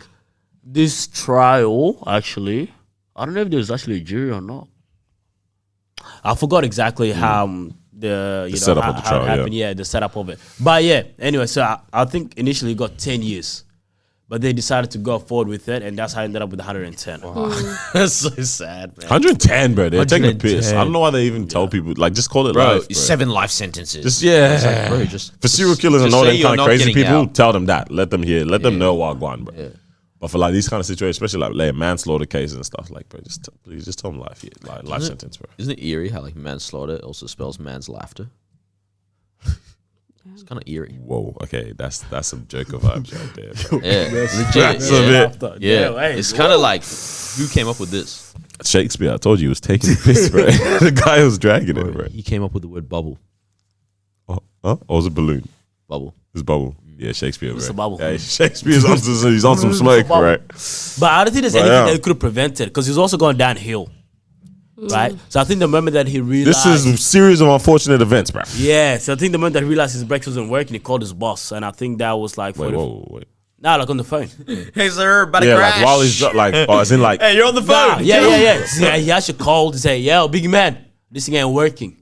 this trial actually, I don't know if there was actually a jury or not. I forgot exactly how the setup how, of the how trial, it happened. Yeah, the setup of it. But yeah, anyway, so I think initially he got 10 years, but they decided to go forward with it, and that's how I ended up with 110. That's so sad, man. 110, bro. They're taking a piss. I 110. don't know why they even tell people. Like, just call it Bro, life, bro. 7 life sentences. Just yeah. It's like, bro, just For serial killers and just all say them you're kind of not crazy getting people, out. tell them that. Let them hear. Let them know what going, bro. But for like these kind of situations, especially like manslaughter cases and stuff, like, bro, please just tell them life, life sentence, bro. Isn't it eerie how like manslaughter also spells man's laughter? It's kind of eerie. Whoa, okay, that's some Joker vibes right there, bro. Yeah, legit. That's a yeah. bit- Yeah, hey, it's kind of like who came up with this? Shakespeare, I told you, he was taking a piss, bro. The guy was dragging it, bro. He came up with the word bubble. Oh, huh? Or was it balloon? Bubble. It was bubble. Yeah, Shakespeare, bro. It's a bubble. Yeah, Shakespeare's on he's on some smoke, bubble. right? But I don't think there's But anything yeah. that could have prevented because he was also going downhill, right? So I think the moment that he realized, This is a series of unfortunate events, bro. yeah. So I think the moment that he realized his brakes wasn't working, he called his boss, and I think that was like, Wait, wait. nah, like on the phone. Hey sir, about Yeah, like while he's like, oh, as in like, Hey, you're on the Nah, phone. yeah. So he actually called to say, yo, big man, this thing ain't working,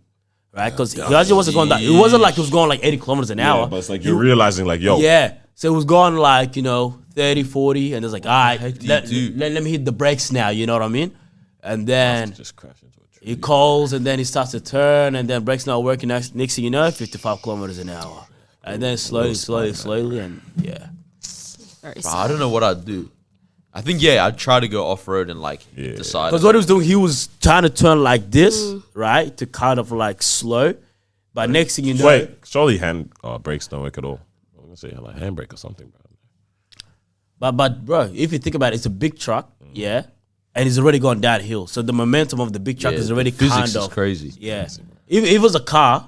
right? Because he actually wasn't going that. It wasn't like he was going like 80 kilometers an hour. yeah, but it's like you're realizing, like, yo, Yeah. So it was going like, 30, 40, and it's like, all right, heck do you let do? me hit the brakes now, you know what I mean? And then just crash into a tree. he calls, and then he starts to turn, and then brakes not working. Next thing you know, 55 kilometers an hour. And then slowly, and yeah. Very Bro, sad. I don't know what I'd do. I think I'd try to go off road and like Yeah. decide. Because what he was doing, he was trying to turn like this, right? To kind of like slow. But next thing you know, Wait, surely brakes don't work at all. I'm gonna say like handbrake or something, bro. but bro, if you think about it, it's a big truck, yeah, and it's already gone downhill. So the momentum of the big truck Yeah, is already the physics kind is of crazy. Yeah, if it was a car,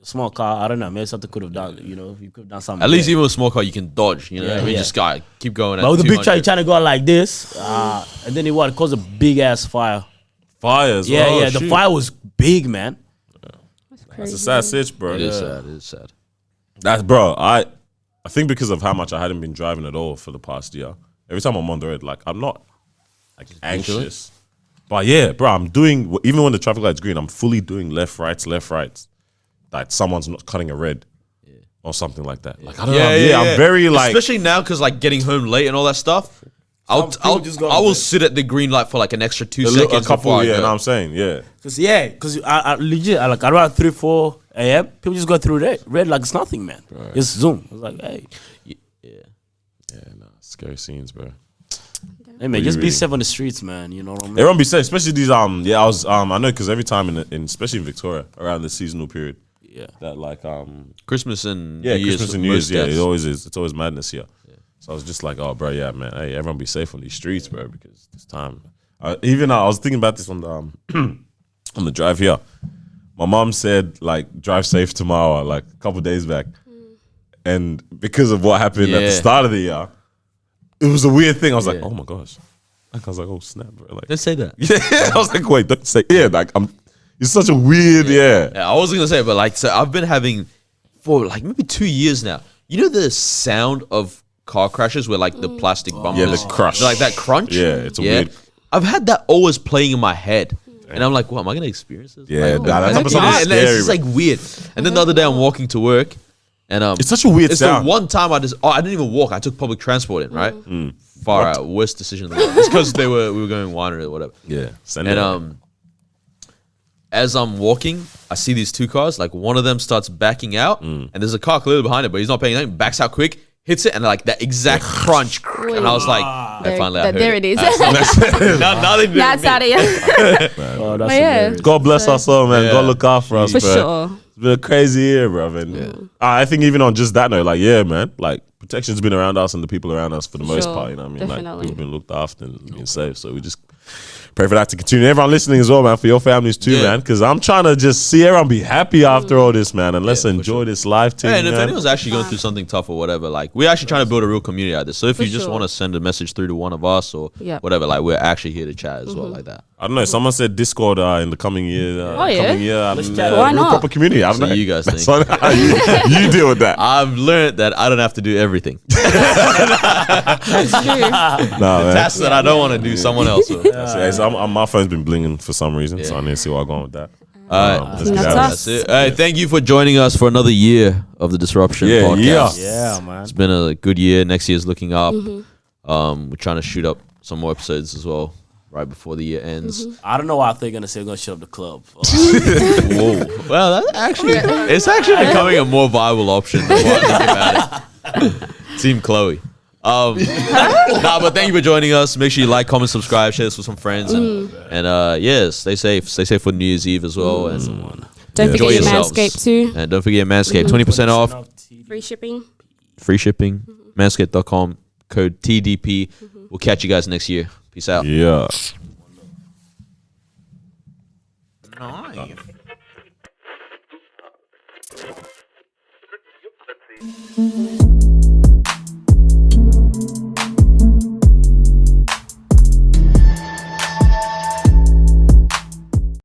a small car, I don't know, maybe something could have done. If you could have done something. At least there. even with a small car, you can dodge. You know, Yeah, I mean, yeah. just guy keep going. But with the big truck, you're 200. trying to go like this, and then it caused a big ass fire. Fires. Yeah, oh, the shoot. fire was big, man. That's a sad sitch, bro. It is sad. It is sad. That's bro. I think because of how much I hadn't been driving at all for the past year. Every time I'm on the road, like I'm not like anxious, but yeah, bro, I'm doing even when the traffic light's green, I'm fully doing left, rights. Like someone's not cutting a red or something like that. Like I don't know. I'm very like especially now because like getting home late and all that stuff. Some people just go I will on sit at the green light for like an extra 2 a seconds. couple. before I Yeah, go. know what I'm saying, yeah. Because I legit, like around 3, 4 a.m., people just go through red like it's nothing, man. Just zoom. It's like, hey, Yeah, no, scary scenes, bro. man, just be really- safe on the streets, man. You know what I mean? Everyone be safe, especially these. I was. I know because every time especially in Victoria around the seasonal period, Yeah. that like Christmas and yeah, New Year's, Christmas and New most Year's, yeah, deaths. it always is. It's always madness here. So I was just like, oh, bro, yeah, man, hey, everyone be safe on these streets, bro, because this time. I was thinking about this on the on the drive here. My mom said like drive safe tomorrow, like a couple days back, and because of what happened at the Yeah. start of the year, it was a weird thing. I was like, Yeah. oh my gosh, like I was like, oh snap, bro, like Don't say that. yeah, I was like, wait, don't say like It's such a weird, yeah. Yeah, I wasn't gonna say it, but like, so I've been having for like maybe 2 years now. You know the sound of car crashes where like the plastic bumpers, Yeah, the crush. like that crunch. Yeah, it's a weird- I've had that always playing in my head, and I'm like, what am I gonna experience this? Yeah, Like, that type of you know, stuff is and then it's scary, just bro. like weird. And then the other day I'm walking to work, and It's such a weird it's sound. the one time I didn't even walk. I took public transport in, right? Far out, worst decision. In the world. It's because we were going winery or whatever. Yeah, send And it. as I'm walking, I see these two cars. Like one of them starts backing out, and there's a car clearly behind it, but he's not paying attention. Backs out quick, hits it, and like that exact crunch. And I was like, I finally I heard there it. it is. now they did That's it. out of here. Oh, that's But yeah. hilarious. God bless our soul, man. Yeah. God look after us, For bro. sure. It's been a crazy year, bro. And I think even on just that note, like, yeah, man, like protection's been around us and the people around us for the most Sure, part. You know what I mean? Like definitely. we've been looked after and been safe. So we just pray for that to continue. Everyone listening as well, man, for your families too, Yeah. man. Because I'm trying to just see everyone be happy after all this, man. And let's for enjoy sure. this live team, Hey, and if man. anyone's actually going through something tough or whatever, like we're actually trying to build a real community out of this. So if For you just sure. want to send a message through to one of us or Yep. whatever, like we're actually here to chat as well, like that. I don't know. Someone said Discord in the coming year. Oh, yeah? Coming year, Let's and, chat. Why real not? proper community. I don't So know. you guys think. So you deal with that. I've learned that I don't have to do everything. That's true. No, man. Tasks that I don't want to do, someone else will. So my phone's been blinging for some reason, so I need to see where I'm going with that. All right. Let's get That's out of us. this. That's it. All right, thank you for joining us for another year of the Disruption Yeah, podcast. yeah. Yeah, man. It's been a good year. Next year's looking up. We're trying to shoot up some more episodes as well right before the year ends. I don't know why they're gonna say we're gonna shut up the club. Whoa. Well, that's actually it's actually becoming a more viable option than what I think about it. Team Chloe. Nah, but thank you for joining us. Make sure you like, comment, subscribe, share this with some friends, and yeah, stay safe. Stay safe for New Year's Eve as well, and Don't enjoy forget your yourselves. Manscaped too. And don't forget Manscaped, 20% off, Free shipping. free shipping. Manscaped.com code TDP. We'll catch you guys next year. Peace out. Yeah. Nice.